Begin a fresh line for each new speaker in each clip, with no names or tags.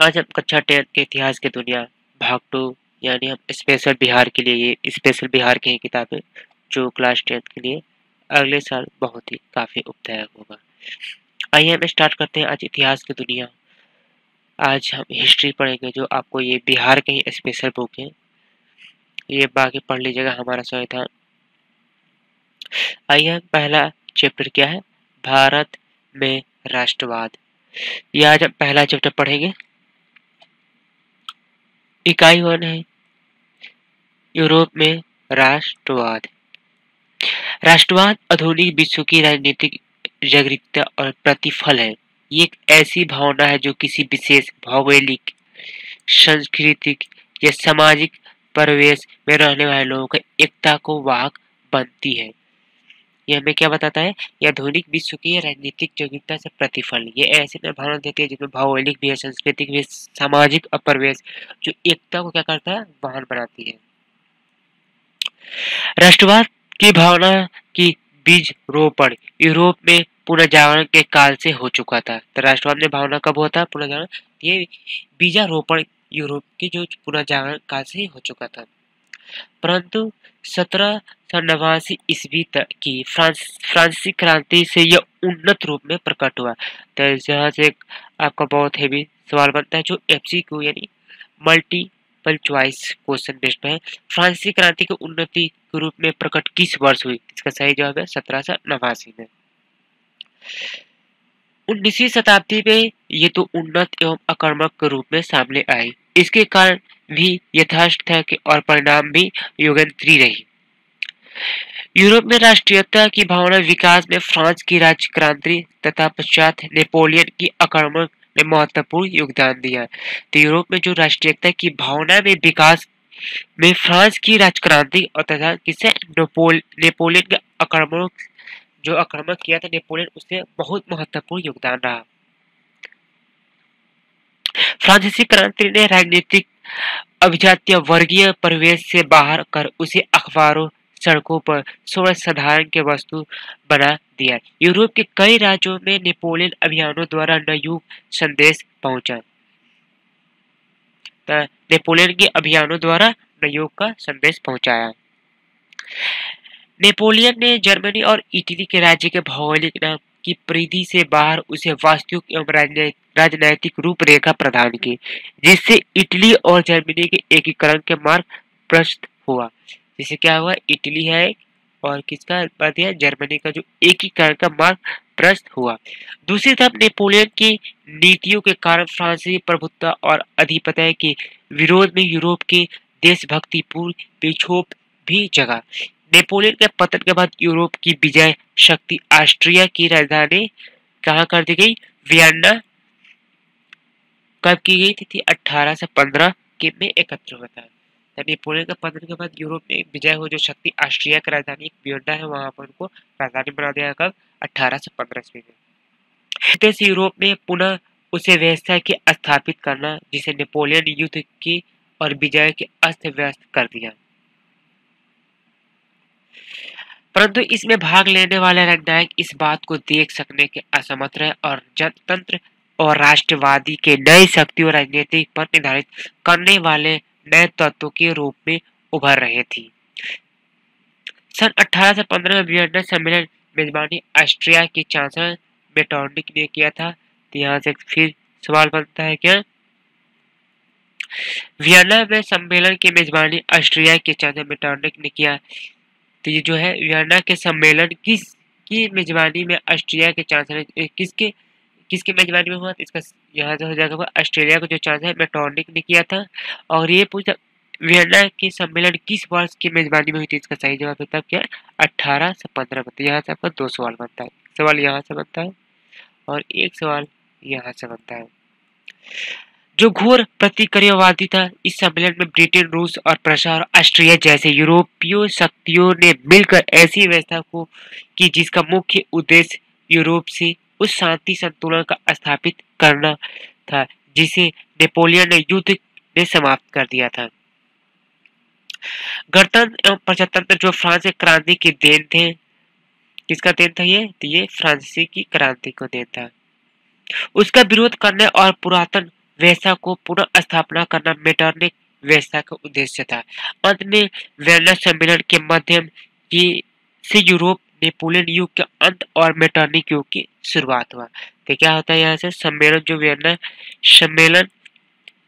आज हम कक्षा 10 के इतिहास की दुनिया भाग 2 यानी हम स्पेशल बिहार के लिए ये स्पेशल बिहार की ही किताब है जो क्लास 10 के लिए अगले साल बहुत ही काफ़ी उपदायक होगा। आइए हम स्टार्ट करते हैं आज इतिहास की दुनिया। आज हम हिस्ट्री पढ़ेंगे जो आपको ये बिहार के ही स्पेशल बुक है। ये बाकी पढ़ लीजिएगा हमारा संविधान। आइए पहला चैप्टर क्या है, भारत में राष्ट्रवाद। ये आज हम पहला चैप्टर पढ़ेंगे। इकाई 1 है यूरोप में राष्ट्रवाद। राष्ट्रवाद आधुनिक विश्व की राजनीतिक जागरूकता और प्रतिफल है। ये एक ऐसी भावना है जो किसी विशेष भौगोलिक, सांस्कृतिक या सामाजिक परिवेश में रहने वाले लोगों की एकता को वाहक बनती है। ये हमें क्या बताता है, यह आधुनिक विश्व की राजनीतिक जागरूकता से प्रतिफल। ये ऐसी भावना देती है जिसमें भौगोलिक भी है, सांस्कृतिक भी है, सामाजिक और परिवेश जो एकता को क्या करता है, वाहन बनाती है। राष्ट्रवाद की भावना की बीज रोपण यूरोप में पुनर्जागरण के काल से हो चुका था। तो राष्ट्रवाद में भावना कब होता है, पुनर्जागरण, ये बीजारोपण यूरोप की जो पुनर्जागरण काल से हो चुका था। परंतु 1789 ईस्वी तक की फ्रांसीसी क्रांति से यह उन्नत रूप में प्रकट हुआ। तो यहाँ से आपका बहुत हेवी सवाल बनता है जो एमसीक्यू यानी मल्टीपल चॉइस क्वेश्चन बेस्ड है। फ्रांसीसी क्रांति की उन्नति के रूप में प्रकट किस वर्ष हुई? इसका सही जवाब है 1789 में। 19वीं शताब्दी में ये तो उन्नत एवं आक्रामक के रूप में सामने आई। इसके कारण भी यथार्थ था कि और परिणाम भी युगांतरी रही। यूरोप में राष्ट्रीयता की भावना विकास में फ्रांस की राज्य क्रांति तथा पश्चात नेपोलियन की आक्रमण ने महत्वपूर्ण योगदान दिया। तो यूरोप में जो राष्ट्रीयता की भावना में विकास में फ्रांस की राजक्रांति और तथा किसे नेपोलियन के आक्रमण जो आक्रमण किया था नेपोलियन, उससे बहुत महत्वपूर्ण योगदान रहा। फ्रांसीसी क्रांति ने राजनीतिक अभिजातीय वर्गीय परिवेश से बाहर कर उसे अखबारों, सड़कों पर सर्वसाधारण के वस्तु बना दिया। यूरोप के कई राज्यों में नेपोलियन अभियानों द्वारा नवयुग संदेश पहुंचा। नेपोलियन के अभियानों द्वारा नवयुग का संदेश पहुंचाया। नेपोलियन ने जर्मनी और इटली के राज्य के भौगोलिक नाम की परिधि से बाहर उसे वास्तविक एवं राजनैतिक रूपरेखा प्रदान की, जिससे इटली और जर्मनी के एकीकरण के मार्ग प्रशस्त हुआ। जिससे क्या हुआ, इटली है और किसका बात है, जर्मनी का जो एकीकरण का मार्ग प्रशस्त हुआ। दूसरी तरफ नेपोलियन की नीतियों के कारण फ्रांसीसी प्रभुत्व और अधिपत्य के विरोध में यूरोप के देशभक्तिपूर्ण विक्षोभ भी जगा। नेपोलियन के पतन के बाद यूरोप की विजय शक्ति ऑस्ट्रिया की राजधानी कहाँ कर दी गई, वियना कब की गई थी 1815 के में एकत्र हुआ था। नेपोलियन के पतन के बाद यूरोप में विजय हो जो शक्ति ऑस्ट्रिया की राजधानी वियना है, वहां पर उनको राजधानी बना दिया कब, 1815 ईस्वी में। यूरोप में पुनः उसे व्यवस्था की स्थापित करना जिसे नेपोलियन युद्ध की और विजय के अस्त व्यस्त कर दिया। परंतु इसमें भाग लेने वाले रणनायक इस बात को देख सकने के असमर्थ रहे और जनतंत्र और राष्ट्रवादी के नई शक्तियों राजनीतिक पर निर्धारित करने वाले नए तत्वों के रूप में उभर रहे थी। सन 1815 में वियना सम्मेलन मेजबानी ऑस्ट्रिया के चांसलर मेटरनिक ने किया था। तो यहाँ से फिर सवाल बनता है क्या, वियना में सम्मेलन की मेजबानी ऑस्ट्रिया के चांसलर मेटरनिक ने किया। तो ये जो है वियना के सम्मेलन किसकी मेजबानी में ऑस्ट्रिया के चांसलर किसके मेजबानी में हुआ, इसका यहाँ से हो जाएगा ऑस्ट्रेलिया का जो चांसलर मेटरनिक ने किया था। और ये पूछा वियना के सम्मेलन किस वर्ष की मेजबानी में हुई थी, इसका सही जवाब होता है क्या, 1815 में। यहाँ से आपका 2 सवाल बनता है, सवाल यहाँ से बनता है और एक सवाल यहाँ से बनता है। जो घोर प्रतिक्रियावादी था, इस सम्मेलन में ब्रिटेन, रूस और प्रशा और ऑस्ट्रिया जैसे यूरोपीय शक्तियों ने मिलकर ऐसी व्यवस्था को की जिसका मुख्य उद्देश्य यूरोप से उस शांति संतुलन का स्थापित करना था जिसे नेपोलियन ने युद्ध में समाप्त कर दिया था। गणतंत्र एवं प्रजातंत्र जो फ्रांस क्रांति के देन थे, किसका देन था ये, तो ये फ्रांसीसी की क्रांति को देन था। उसका विरोध करने और पुरातन व्यवस्था को पुनः स्थापना करना मेटरनिक व्यवस्था का उद्देश्य था। अंत में वियना सम्मेलन के माध्यम से यूरोप नेपोलियन युग के अंत और मेटरनिक युग की शुरुआत हुआ। तो क्या होता है यहाँ से सम्मेलन, जो वियना सम्मेलन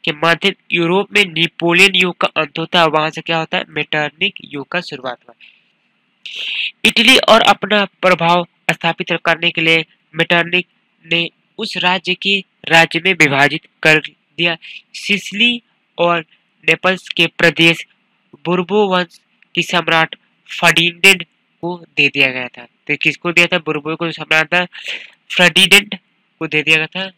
के माध्यम यूरोप में नेपोलियन युग का अंत होता है, वहां से क्या होता है, मेटरनिक युग का शुरुआत हुआ। इटली और अपना प्रभाव स्थापित करने के लिए मेटरनिक ने उस राज्य में विभाजित कर दिया। सिसिली और नेपल्स के प्रदेश बुर्बो वंश की सम्राट फर्डिनेंड को दे दिया गया था। तो किसको दिया था? बुर्बो को सम्राट था फर्डिनेंड को दे दिया गया था।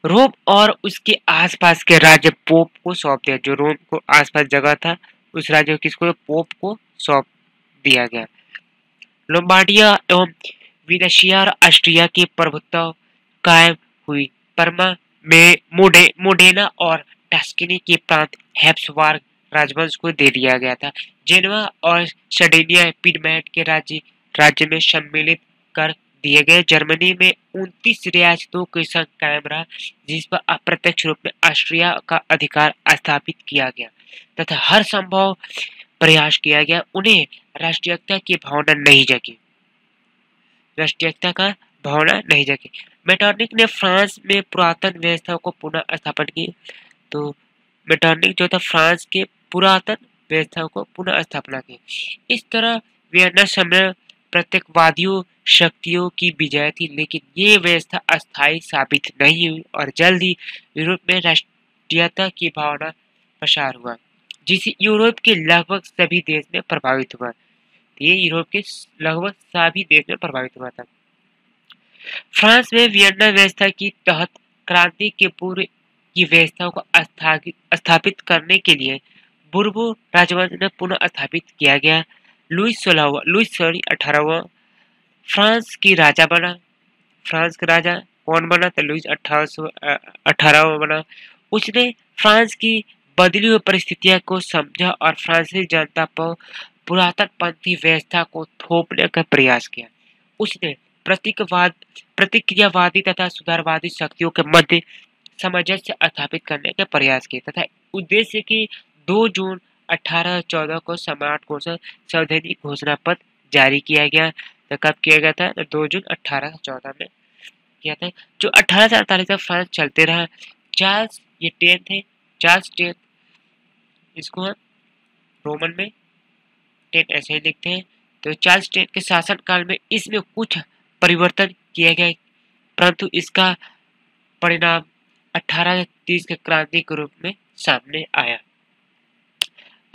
रोम और उसके आसपास के राज्य पोप को सौंप दिया। जो रोम को आसपास जगह था उस राज्य को किसको? पोप को सौंप दिया गया। लोम्बार्डिया एवं वेनेशिया और ऑस्ट्रिया की प्रभुत्व कायम हुई। परमा में मोडेना और टस्कनी के प्रांत हैब्सबर्ग राजवंश को दे दिया गया था। जेनवा और सर्डिनिया पिडमैंट के राज्य में सम्मिलित कर दिए गए। जर्मनी में 29 रियासतों के संग कायम रहा, जिस पर अप्रत्यक्ष रूप में ऑस्ट्रिया का अधिकार स्थापित किया गया तथा हर संभव प्रयास किया गया। उन्हें राष्ट्रीयता की भावना नहीं जगी। राष्ट्रीयता का भावना नहीं जगी। मेटरनिक ने फ्रांस में पुरातन व्यवस्था को पुनः स्थापन की। तो मेटरनिक जो था फ्रांस के पुरातन व्यवस्था को पुनः स्थापना की। इस तरह वियना सम्मेलन प्रत्येकवादियों शक्तियों की विजय थी, लेकिन ये व्यवस्था अस्थायी साबित नहीं हुई और जल्द ही यूरोप में राष्ट्रीयता की भावना प्रसार हुआ, जिसे यूरोप के लगभग सभी देश में प्रभावित हुआ। ये यूरोप के लगभग सभी देश में प्रभावित हुआ था। फ्रांस में वियना व्यवस्था की तहत क्रांति के पूर्व की व्यवस्था को स्थापित करने के लिए बुर्बो राजवंश में पुनः स्थापित किया गया। लुईस 18वां फ्रांस की राजा बना। फ्रांस का राजा कौन बना? तो लुईस 18वां बना। उसने फ्रांस की बदली हुई परिस्थितियों को समझा और फ्रांसीसी जनता पर पुरातन पंथी व्यवस्था को थोपने का प्रयास किया। उसने प्रतिक्रियावादी तथा सुधारवादी शक्तियों के मध्य सामंजस्य स्थापित करने का प्रयास किया तथा उद्देश्य की 2 जून 1814 को सम्राट को संवैधानिक घोषणा पत्र जारी किया गया। तो कब किया गया था? 2 जून 1814 में किया था। जो 1848 तक फ्रांस चलते रहा। चार्ल्स ये 10 थे। चार्ल्स 10 इसको हम रोमन में 10 ऐसे ही लिखते हैं। तो चार्ल्स 10 के शासन काल में इसमें कुछ परिवर्तन किए गए, परंतु इसका परिणाम 1830 के क्रांति के रूप में सामने आया।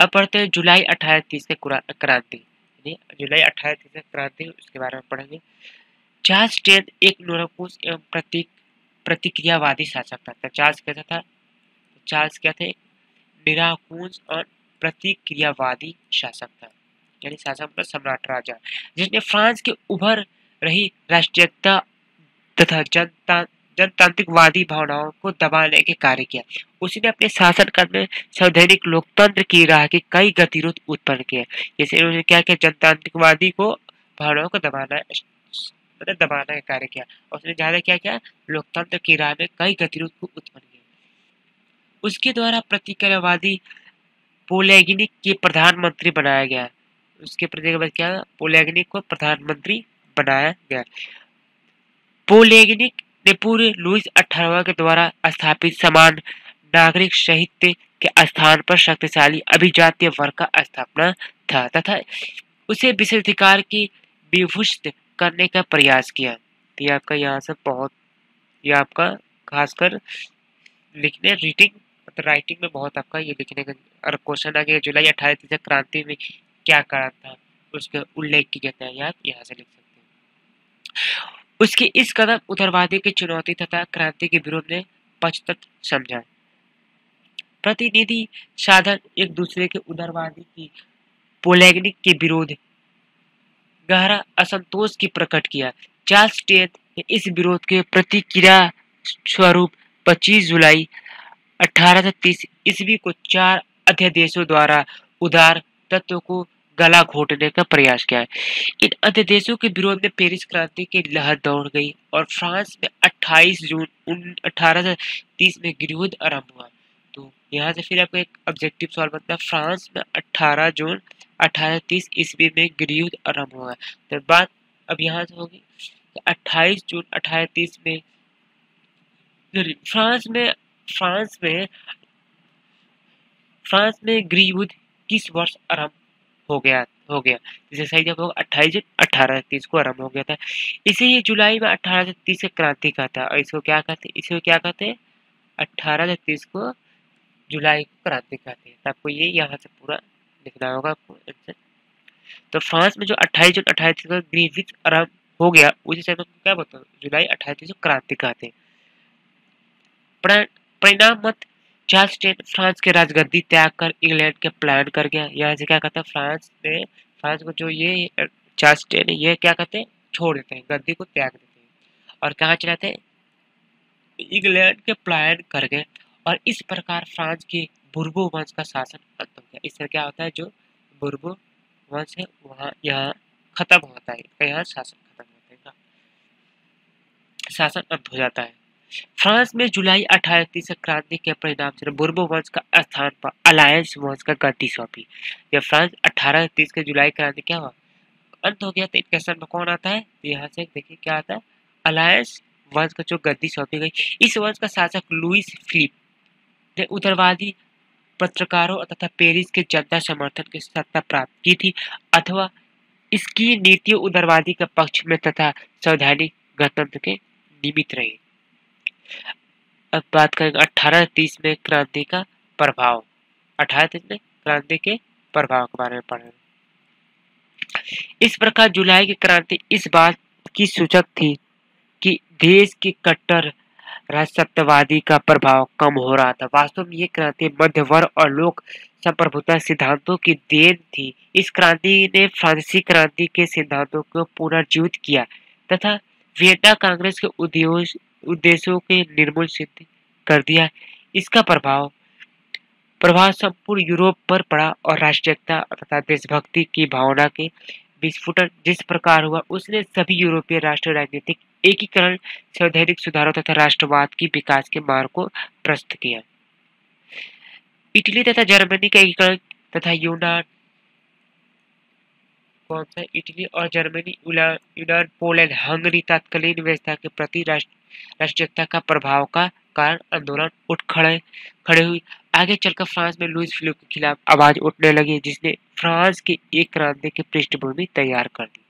अब पढ़ते हैं जुलाई 1830 के क्रांति। जुलाई 1830 की क्रांति, उसके बारे में पढ़ेंगे। चार्ल्स 10 एक निरंकुश एवं प्रतिक्रियावादी शासक था। चार्ल्स कैसा था? चार्ल्स क्या थे? निरंकुश और प्रतिक्रियावादी शासक था, यानी शासक मतलब सम्राट राजा, जिसने फ्रांस के उभर रही राष्ट्रीयता तथा जनतांत्रिकवादी भावनाओं को दबाने के कार्य किया। उसने अपने शासनकाल में संवैधानिक लोकतंत्र की राह के कई गतिरोध उत्पन्न किए। जैसे उन्होंने क्या किया? जनतांत्रिकवादी को भावनाओं को दबाना का कार्य किया। उसने ज्यादा क्या किया? लोकतंत्र की राह में कई गतिरोध को उत्पन्न किया। उसके द्वारा प्रतिक्रियावादी पोलैगिनिक के प्रधानमंत्री बनाया गया। उसके प्रतिक्रियावादी क्या? पोलैगिनिक को प्रधानमंत्री बनाया गया। पोलैगिनिक ने पूरे लुईस 18वां के द्वारा स्थापित समान नागरिक साहित्य के स्थान पर शक्तिशाली अभिजातीय वर्ग का स्थापना था तथा उसे विशेषाधिकार की विभूषित करने का प्रयास किया। तो ये आपका यहाँ से बहुत, ये आपका खासकर लिखने राइटिंग में बहुत आपका ये लिखने का और क्वेश्चन आ गया। जुलाई 1830 क्रांति में क्या कारण था उसका उल्लेख किया जाता है, आप यहाँ से लिख सकते हैं। उसके इस कदम उदारवादी की चुनौती तथा क्रांति के विरोध में पक्षतत्व समझा। प्रतिनिधि साधन एक दूसरे के उदारवादी की पोलैगिनिक के विरोध गहरा असंतोष की प्रकट किया। चार्ल्स 10 ने इस विरोध के प्रतिक्रिया स्वरूप 25 जुलाई 1830 ईस्वी को 4 अध्यादेशों द्वारा उदार तत्व को गला घोटने का प्रयास किया है। इन अध्यादेशों के विरोध में पेरिस क्रांति की लहर दौड़ गई और फ्रांस में 28 जून 1830 में गृहयुद्ध आरंभ हुआ। तो यहाँ से फिर आपको एक ऑब्जेक्टिव सवाल बनता है, फ्रांस में 18 जून 1830 ईस्वी में गृहयुद्ध आरंभ हुआ। तो बात अब यहाँ से होगी 28 जून 1830 में फ्रांस में फ्रांस में फ्रांस में गृहयुद्ध किस वर्ष आरंभ हो गया जैसे सही जब होगा 28 जून 1830 को आरंभ हो गया था। इसे ये जुलाई में 1830 से क्रांति का था और इसको क्या कहते हैं 1830 को जुलाई को क्रांति कहते हैं। तो आपको ये यहाँ से पूरा लिखना होगा आपको आंसर। तो फ्रांस में जो 28 जून 1830 को गृहयुद्ध आरंभ हो गया उसी समय को क्या बोलते हैं जुलाई 1830 को क्रांति कहते हैं। परिणाम मत चार्ल्स टेन फ्रांस के राजगद्दी त्याग कर इंग्लैंड के प्लान कर गया। यहाँ से क्या कहता है फ्रांस को जो ये चार्ल्स टेन है ये क्या कहते हैं छोड़ देते हैं, गद्दी को त्याग देते हैं और कहाँ चलाते हैं इंग्लैंड के प्लान कर गए और इस प्रकार फ्रांस के बुर्बो वंश का शासन अंत हो गया। इस तरह क्या होता है जो बुर्बो वंश है वहाँ यहाँ खत्म होता है, यहाँ शासन खत्म होता है, शासन अंत हो जाता है। फ्रांस में जुलाई 1830 से क्रांति के परिणाम से बुर्बो वंश का स्थान पर अलायंस वंश का गद्दी सौंपी। जब फ्रांस 1830 के जुलाई क्रांति क्या हुआ अंत हो गया तो इनके स्थान पर कौन आता है यहाँ से देखिए क्या आता है अलायंस वंश का जो गद्दी सौंपी गई। इस वंश का शासक लुईस फिलिप ने उदारवादी पत्रकारों तथा पेरिस के जनता समर्थन की सत्ता प्राप्त की थी अथवा इसकी नीतियों उदारवादी के पक्ष में तथा संवैधानिक गणतंत्र के निमित्त रही। अब बात करेंगे 1830 में क्रांति का प्रभाव। 1830 में क्रांति के प्रभाव के बारे में पढ़ेंगे। इस प्रकार जुलाई की क्रांति इस बात की सूचक थी कि देश के कट्टर राष्ट्रवादी का प्रभाव कम हो रहा था। वास्तव में ये क्रांति मध्य वर्ग और लोक संप्रभुता सिद्धांतों की देन थी। इस क्रांति ने फ्रांसीसी क्रांति के सिद्धांतों को पुनर्जीवित किया तथा वियना कांग्रेस के उद्देश्यों के निर्मूल सिद्ध कर दिया। इसका प्रभाव संपूर्ण यूरोप पर पड़ा और राष्ट्रीयता तथा देशभक्ति की भावना के विस्फोटन जिस प्रकार हुआ उसने सभी यूरोपीय राष्ट्र राजनीतिक एकीकरण संवैधानिक सुधारों तथा राष्ट्रवाद की विकास के मार्ग को प्रस्तुत किया। इटली तथा जर्मनी का एकीकरण तथा यूनान इटली और जर्मनी यूनान पोलैंड हंगरी तत्कालीन व्यवस्था के प्रति राष्ट्रीयता का प्रभाव का कारण आंदोलन उठ खड़े हुई। आगे चलकर फ्रांस में लुईस फिलिप के खिलाफ आवाज उठने लगी जिसने फ्रांस की एक क्रांति की पृष्ठभूमि तैयार कर दी।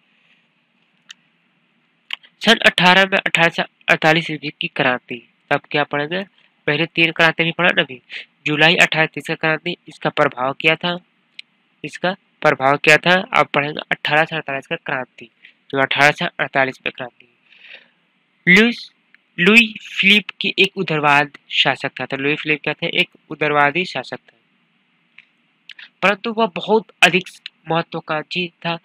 सन 1848 ईस्वी की क्रांति। तब क्या पढ़ेंगे पहले 3 क्रांति भी पढ़ा ना अभी। जुलाई 1830 का क्रांति इसका प्रभाव क्या था अब पढ़ेंगे 1848 का क्रांति जो 1848 में क्रांति। लुई फिलिप की एक उदारवाद शासक था। तो लुई फिलिप क्या थे एक उदारवादी शासक था परंतु वह बहुत अधिक महत्वाकांक्षी था।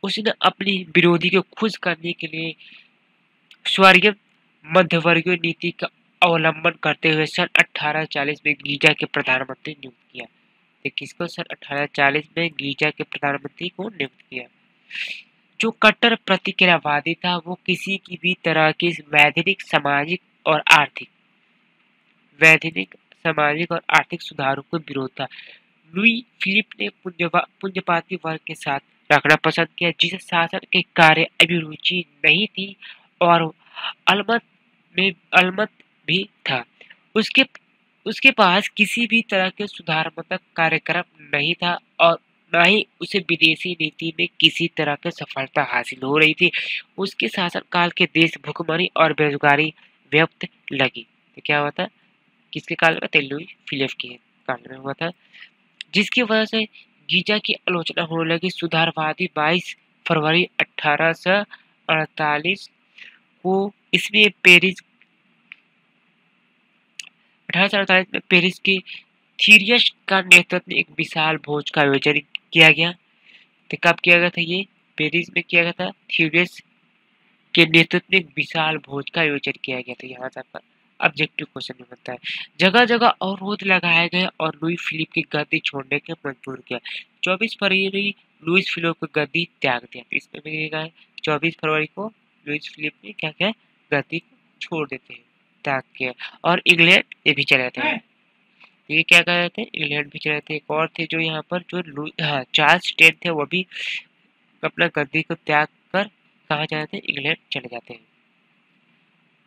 उसने अपनी विरोधी को खुश करने के लिए स्वर्गीय मध्यवर्गीय नीति का अवलंबन करते हुए सन 1840 में गीजा के प्रधानमंत्री नियुक्त किया। किसको सन 1840 में गीजा के प्रधानमंत्री को नियुक्त किया। जो कट्टर प्रतिक्रियावादी था वो किसी की भी तरह की वैधानिक सामाजिक और आर्थिक सुधारों को विरोध था। लुई फिलिप ने पूंजीवादी वर्ग के साथ रखना पसंद किया जिसे शासन के कार्य अभिरुचि नहीं थी और अलमत भी था। उसके पास किसी भी तरह के सुधारात्मक कार्यक्रम नहीं था और न ही उसे विदेशी नीति में किसी तरह की सफलता हासिल हो रही थी। उसके शासनकाल के देश भुखमरी और बेरोजगारी व्याप्त लगी। तो क्या हुआ था किसके काल में लुई फिलिप के काल में हुआ था जिसकी वजह से गीजा की आलोचना होने लगी। सुधारवादी 22 फरवरी 1848 को इसमें 1848 में पेरिस के थीरियस का नेतृत्व में एक विशाल भोज का आयोजन किया गया। तो कब किया गया था ये पेरिस में किया गया था थीरियस के नेतृत्व में एक विशाल भोज का आयोजन किया गया था। यहाँ तक ऑब्जेक्टिव क्वेश्चन में बनता है। जगह जगह अवरोध लगाए गए और लुई फिलिप की गद्दी छोड़ने के मजबूर किया। 24 फरवरी लुईस फिलिप को गद्दी त्याग दिया। तो इसमें मिलेगा 24 फरवरी को लुईस फिलिप ने क्या किया, गद्दी को छोड़ देते हैं, त्याग किया। और इंग्लैंड ये भी चले जाते हैं। ये क्या कर रहे थे, इंग्लैंड भी चले थे। एक और थे जो यहाँ पर जो चार्ल्स 10 थे, वो भी अपना गद्दी को त्याग कर कहाँ जाते हैं, इंग्लैंड चले जाते हैं।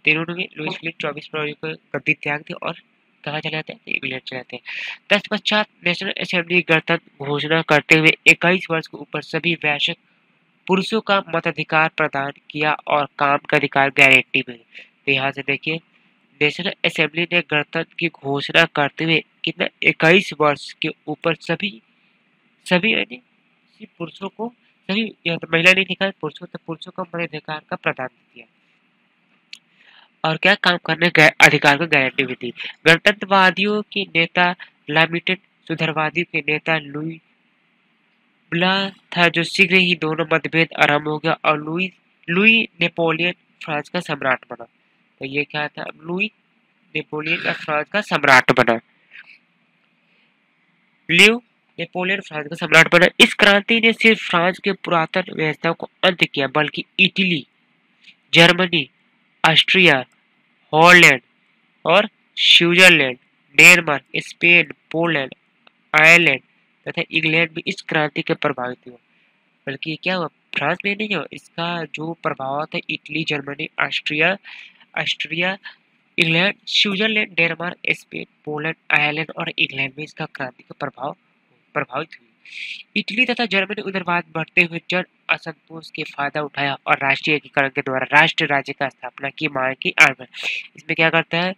तीनों ने लुईस फिलिप 24 फरवरी को गद्दी त्याग दी और कहाँ चले जाते हैं, इंग्लैंड चले जाते हैं। तत्पश्चात नेशनल असेंबली गणतंत्र घोषणा करते हुए 21 वर्ष के ऊपर सभी वयस्क पुरुषों का मताधिकार प्रदान किया और काम का अधिकार गारंटी में। तो यहाँ से देखिए, नेशनल असेंबली ने गणतंत्र की घोषणा करते हुए कितना 21 वर्ष के ऊपर सभी सभी यानी पुरुषों को, सभी यहाँ तो महिला नहीं लिखा है, पुरुषों का मताधिकार का प्रदान किया और क्या काम करने के अधिकार को गारंटी भी दी। गणतंत्रवादियों के नेता लामिटेड सुधारवादियों के नेता लुई ब्ला था, जो शीघ्र ही दोनों मतभेद आरंभ हो गया और लुई नेपोलियन फ्रांस का सम्राट बना। तो ये क्या था, लुई नेपोलियन का फ्रांस का सम्राट बना। लियो नेपोलियन फ्रांस का सम्राट बना। इस क्रांति ने सिर्फ फ्रांस के पुरातन व्यवस्था को अंत किया, बल्कि इटली, जर्मनी, ऑस्ट्रिया, हॉलैंड और Switzerland, Denmark, Spain, Poland, Ireland तथा इंग्लैंड भी इस क्रांति के प्रभावित हुआ। बल्कि क्या हुआ, फ्रांस में नहीं हुआ, इसका जो प्रभाव था Italy, Germany, Austria, England, Switzerland, Denmark, Spain, Poland, Ireland और इंग्लैंड में इसका क्रांति का प्रभावित हुई। इटली तथा जर्मनी उग्रवाद बढ़ते हुए जन असंतोष के फायदा उठाया और राष्ट्रीय एकीकरण के द्वारा राष्ट्र राज्य का स्थापना की मांग की आड़ में। इसमें क्या करता है,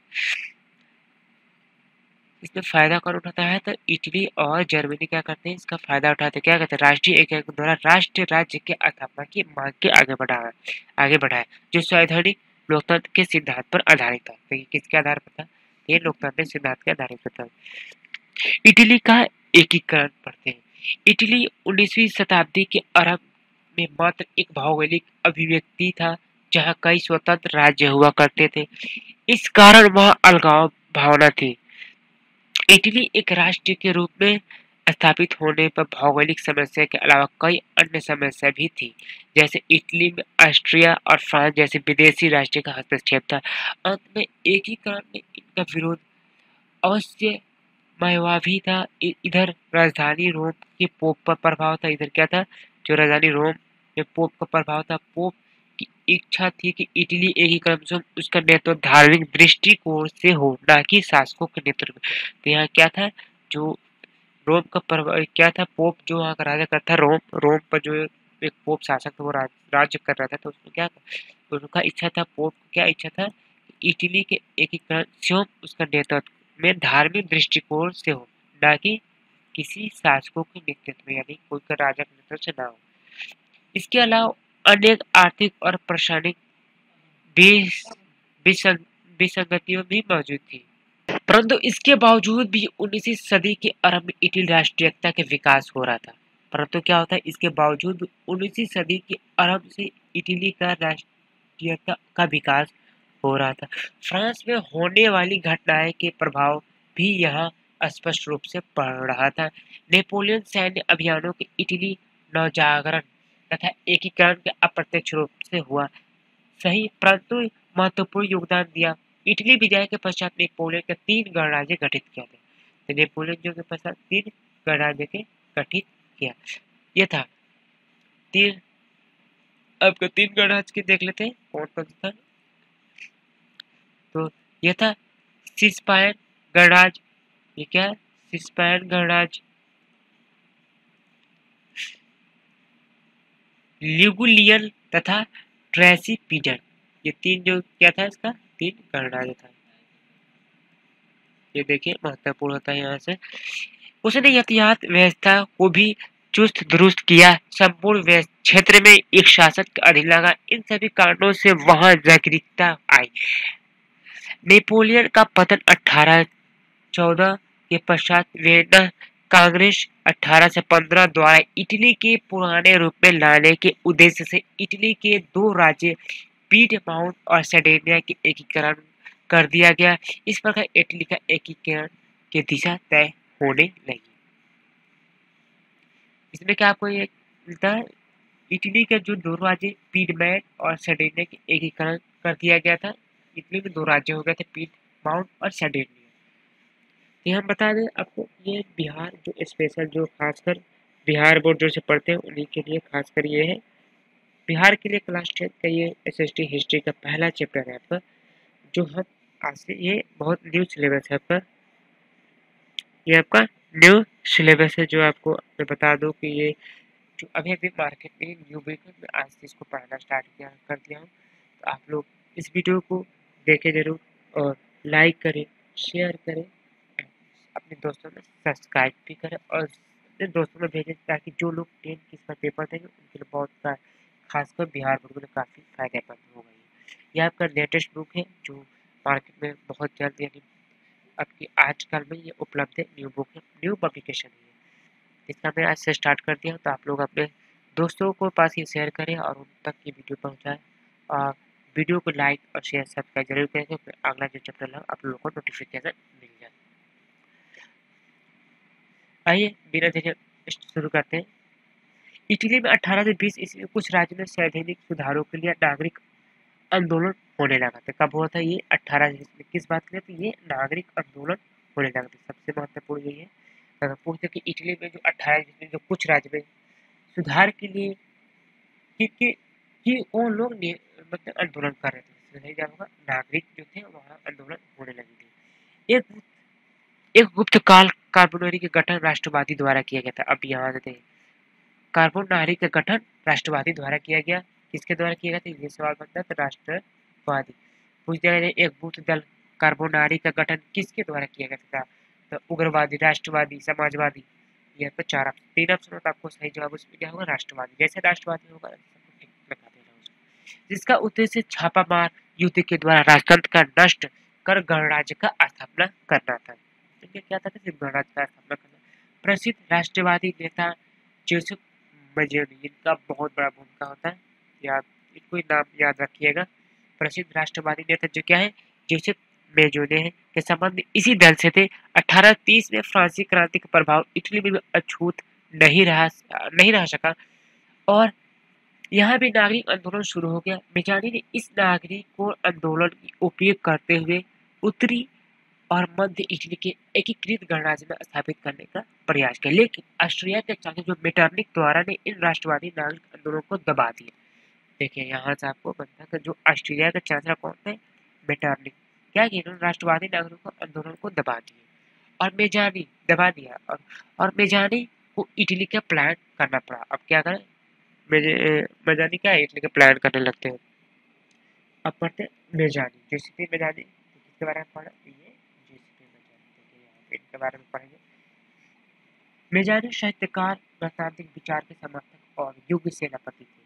इसमें फायदा कौन उठाता है, तो इटली और जर्मनी क्या करते हैं, इसका फायदा उठाते हैं। क्या कहते हैं, राष्ट्रीय एकीकरण के द्वारा राष्ट्र राज्य के स्थापना की मांग के आगे बढ़ाया, जो संवैधानिक लोकतंत्र के सिद्धांत पर आधारित था। तो ये किसके आधार पर था, ये लोकतंत्र सिद्धांत के आधारित पर था। इटली का एकीकरण पढ़ते हैं। इटली 19वीं शताब्दी के आरंभ में मात्र एक भौगोलिक अभिव्यक्ति था, जहां कई स्वतंत्र राज्य हुआ करते थे। इस कारण वहां अलगाव भावना थी। इटली एक राष्ट्र के रूप में स्थापित होने पर भौगोलिक समस्या के अलावा कई अन्य समस्या भी थी, जैसे इटली में ऑस्ट्रिया और फ्रांस जैसे विदेशी राष्ट्र का हस्तक्षेप था। अंत में एकीकरण में इनका विरोध अवश्य भी था। इधर राजधानी रोम के पोप पर प्रभाव था। इधर क्या था, जो राजधानी रोम में पोप का प्रभाव था। पोप की इच्छा थी कि इटली एकीकरण से उसका नेतृत्व धार्मिक दृष्टिकोण से हो, ना कि शासकों के नेतृत्व में। तो यहाँ क्या था, जो रोम का प्रभाव क्या था, पोप जो वहाँ का राजा करता, रोम पर जो एक पोप शासक था, वो राज्य कर रहा था। तो उसमें क्या था, उनका इच्छा था, पोप क्या इच्छा था, इटली के एकीकरण से उसका नेतृत्व में धार्मिक दृष्टिकोण से हो, ना कि किसी शासकों के नेतृत्व में, यानी कोई का राजा के नेतृत्व से ना हो। इसके अलावा अनेक आर्थिक और प्रशासनिक विसंगतियों भी मौजूद थी, परंतु इसके बावजूद भी 19वीं सदी के आरंभ में इटली राष्ट्रीयता के विकास हो रहा था। परंतु क्या होता है, इसके बावजूद 19वीं सदी के आरंभ से इटली का राष्ट्रीयता का विकास हो रहा था। फ्रांस में होने वाली घटनाएं के प्रभाव भी यहाँ स्पष्ट रूप से पड़ रहा था। नेपोलियन सैन्य अभियानों के इटली नवजागरण तथा एकीकरण के अप्रत्यक्ष रूप से हुआ सही, परंतु महत्वपूर्ण योगदान दिया। इटली विजय के पश्चात नेपोलियन के 3 गणराज्य गठित किया था। तो नेपोलियन जो के पश्चात 3 गणराज्य के गठित किया, ये था 3। आपको 3 गणराज्य के देख लेते हैं कौन कौन था। तो यह था सिस्पायन गणराज्य, ये क्या है, सिस्पायन गणराज्य, लिगुलियन तथा ट्रेसिपिडन। ये 3 जो क्या था, इसका 3 गणराज्य था। ये देखिए महत्वपूर्ण होता है। यहाँ से उसने यातायात व्यवस्था को भी चुस्त दुरुस्त किया, संपूर्ण क्षेत्र में एक शासक का अधीन लगा। इन सभी कारणों से वहां जागरूकता आई। नेपोलियन का पतन 1814 के पश्चात वियना कांग्रेस 1815 द्वारा इटली के पुराने रूप में लाने के उद्देश्य से इटली के 2 राज्य पीडमाउंट और सर्डिनिया के एकीकरण कर दिया गया। इस प्रकार इटली का एकीकरण की दिशा तय होने लगी। इसमें क्या आपको एक मिलता है। इटली के जो दो राज्य पीडमैंट और सर्डिनिया के एकीकरण कर दिया गया था। इटली में दो राज्य हो गए थे, पीडमाउंट और सर्डिनिया। ये हम बता दें आपको, ये बिहार जो स्पेशल जो खासकर बिहार बोर्ड जो से पढ़ते हैं उन्हीं के लिए खासकर ये है। बिहार के लिए क्लास 10 का ये एसएसटी हिस्ट्री का पहला चैप्टर है आपका, जो हम आज से ये बहुत न्यू सिलेबस है आपका। ये आपका न्यू सिलेबस है, जो आपको मैं बता दूं कि ये जो अभी अभी मार्केट में न्यू बुक है, मैं आज से इसको पढ़ना स्टार्ट किया कर दिया हूँ। तो आप लोग इस वीडियो को देखें जरूर, और लाइक करें, शेयर करें, अपने दोस्तों में सब्सक्राइब भी करें और अपने दोस्तों में भेजें, ताकि जो लोग 10 की इसका पेपर देंगे उनके लिए बहुत खासकर बिहार बोर्ड के लिए काफ़ी फायदेमंद होगा। ये आपका लेटेस्ट बुक है, जो मार्केट में बहुत जल्द यानी आपकी आजकल में ये उपलब्ध है। न्यू बुक है, न्यू पब्लिकेशन है। इसका मैं आज से स्टार्ट कर दिया, तो आप लोग अपने दोस्तों को पास ये शेयर करें और उन तक ये वीडियो पहुंचाएं, और वीडियो को लाइक और शेयर सब्सक्राइब जरूर करें, फिर अगला जो चैप्टर है आप लोगों को नोटिफिकेशन मिल जाए। आइए बिना देरी शुरू करते हैं। इटली में 18 से 20 ईस्वी में कुछ राज्यों में संवैधानिक सुधारों के लिए नागरिक आंदोलन होने लगा था। कब हुआ था ये? 18 में। किस बात के लिए? तो ये नागरिक आंदोलन होने लगा था। सबसे महत्वपूर्ण यही है। अगर पूछते कि इटली में जो 18 में जो कुछ राज्य में सुधार के लिए कि वो लोग मतलब आंदोलन कर रहे थे, सही होगा, नागरिक जो थे वहाँ आंदोलन होने लगे थे। एक गुप्त काल कार्बोनरी के गठन राष्ट्रवादी द्वारा किया गया था। अब यहाँ से कार्बोनारी का गठन राष्ट्रवादी द्वारा किया गया। किसके द्वारा किया गया था? ये सवाल बनता है। तो राष्ट्रवादी पूछ दिया गया। एक बूथ दल कार्बोनारी का गठन किसके द्वारा किया गया था? तो उग्रवादी, राष्ट्रवादी, समाजवादी। ये तो चार ऑप्शन, 3 ऑप्शन होता है, आपको सही जवाब उसमें क्या होगा? राष्ट्रवादी। जैसे राष्ट्रवादी होगा लगा देना उसको। जिसका उद्देश्य छापामार युद्ध के द्वारा राजतंत्र का नष्ट कर गणराज्य का स्थापना करना था। तो क्या था? सिर्फ गणराज्य का स्थापना करना। प्रसिद्ध राष्ट्रवादी नेता जोसेफ मेजोनी, इनका बहुत बड़ा भूमिका होता है, याद इनको नाम याद रखिएगा। प्रसिद्ध राष्ट्रवादी नेता जो क्या है? जोसेफ मेजोने है, के संबंध इसी दल से थे। 1830 में फ्रांसीसी क्रांति का प्रभाव इटली में भी अछूत नहीं रह सका, और यहाँ भी नागरिक आंदोलन शुरू हो गया। मेजानी ने इस नागरिक को आंदोलन की उपयोग करते हुए उत्तरी और मध्य इटली के एकीकृत गणराज्य में स्थापित करने का प्रयास किया, लेकिन ऑस्ट्रिया के चांसलर जो मेटरनिक द्वारा ने इन राष्ट्रवादी नागरिक आंदोलन को दबा दिया। देखिए यहाँ से आपको बनता है कि जो ऑस्ट्रिया के चांसलर कौन थे? मेटरनिक। क्या किया? इन्होंने राष्ट्रवादी नागरिकों आंदोलन को दबा दिया, और मेजानी दबा दिया, और मेजानी को इटली का प्लान करना पड़ा। अब क्या करें? मेजानी क्या है? इटली का प्लान करने लगते हैं। अब पढ़ते हैं मेजानी, जोसेफ मेजानी। किसके बारे में पढ़ा? ये जोसेफ मेजानी, इनके बारे में पढ़ेंगे। मेजानी साहित्यकार, राजनीतिक विचार के समर्थक और युग सेनापति थे।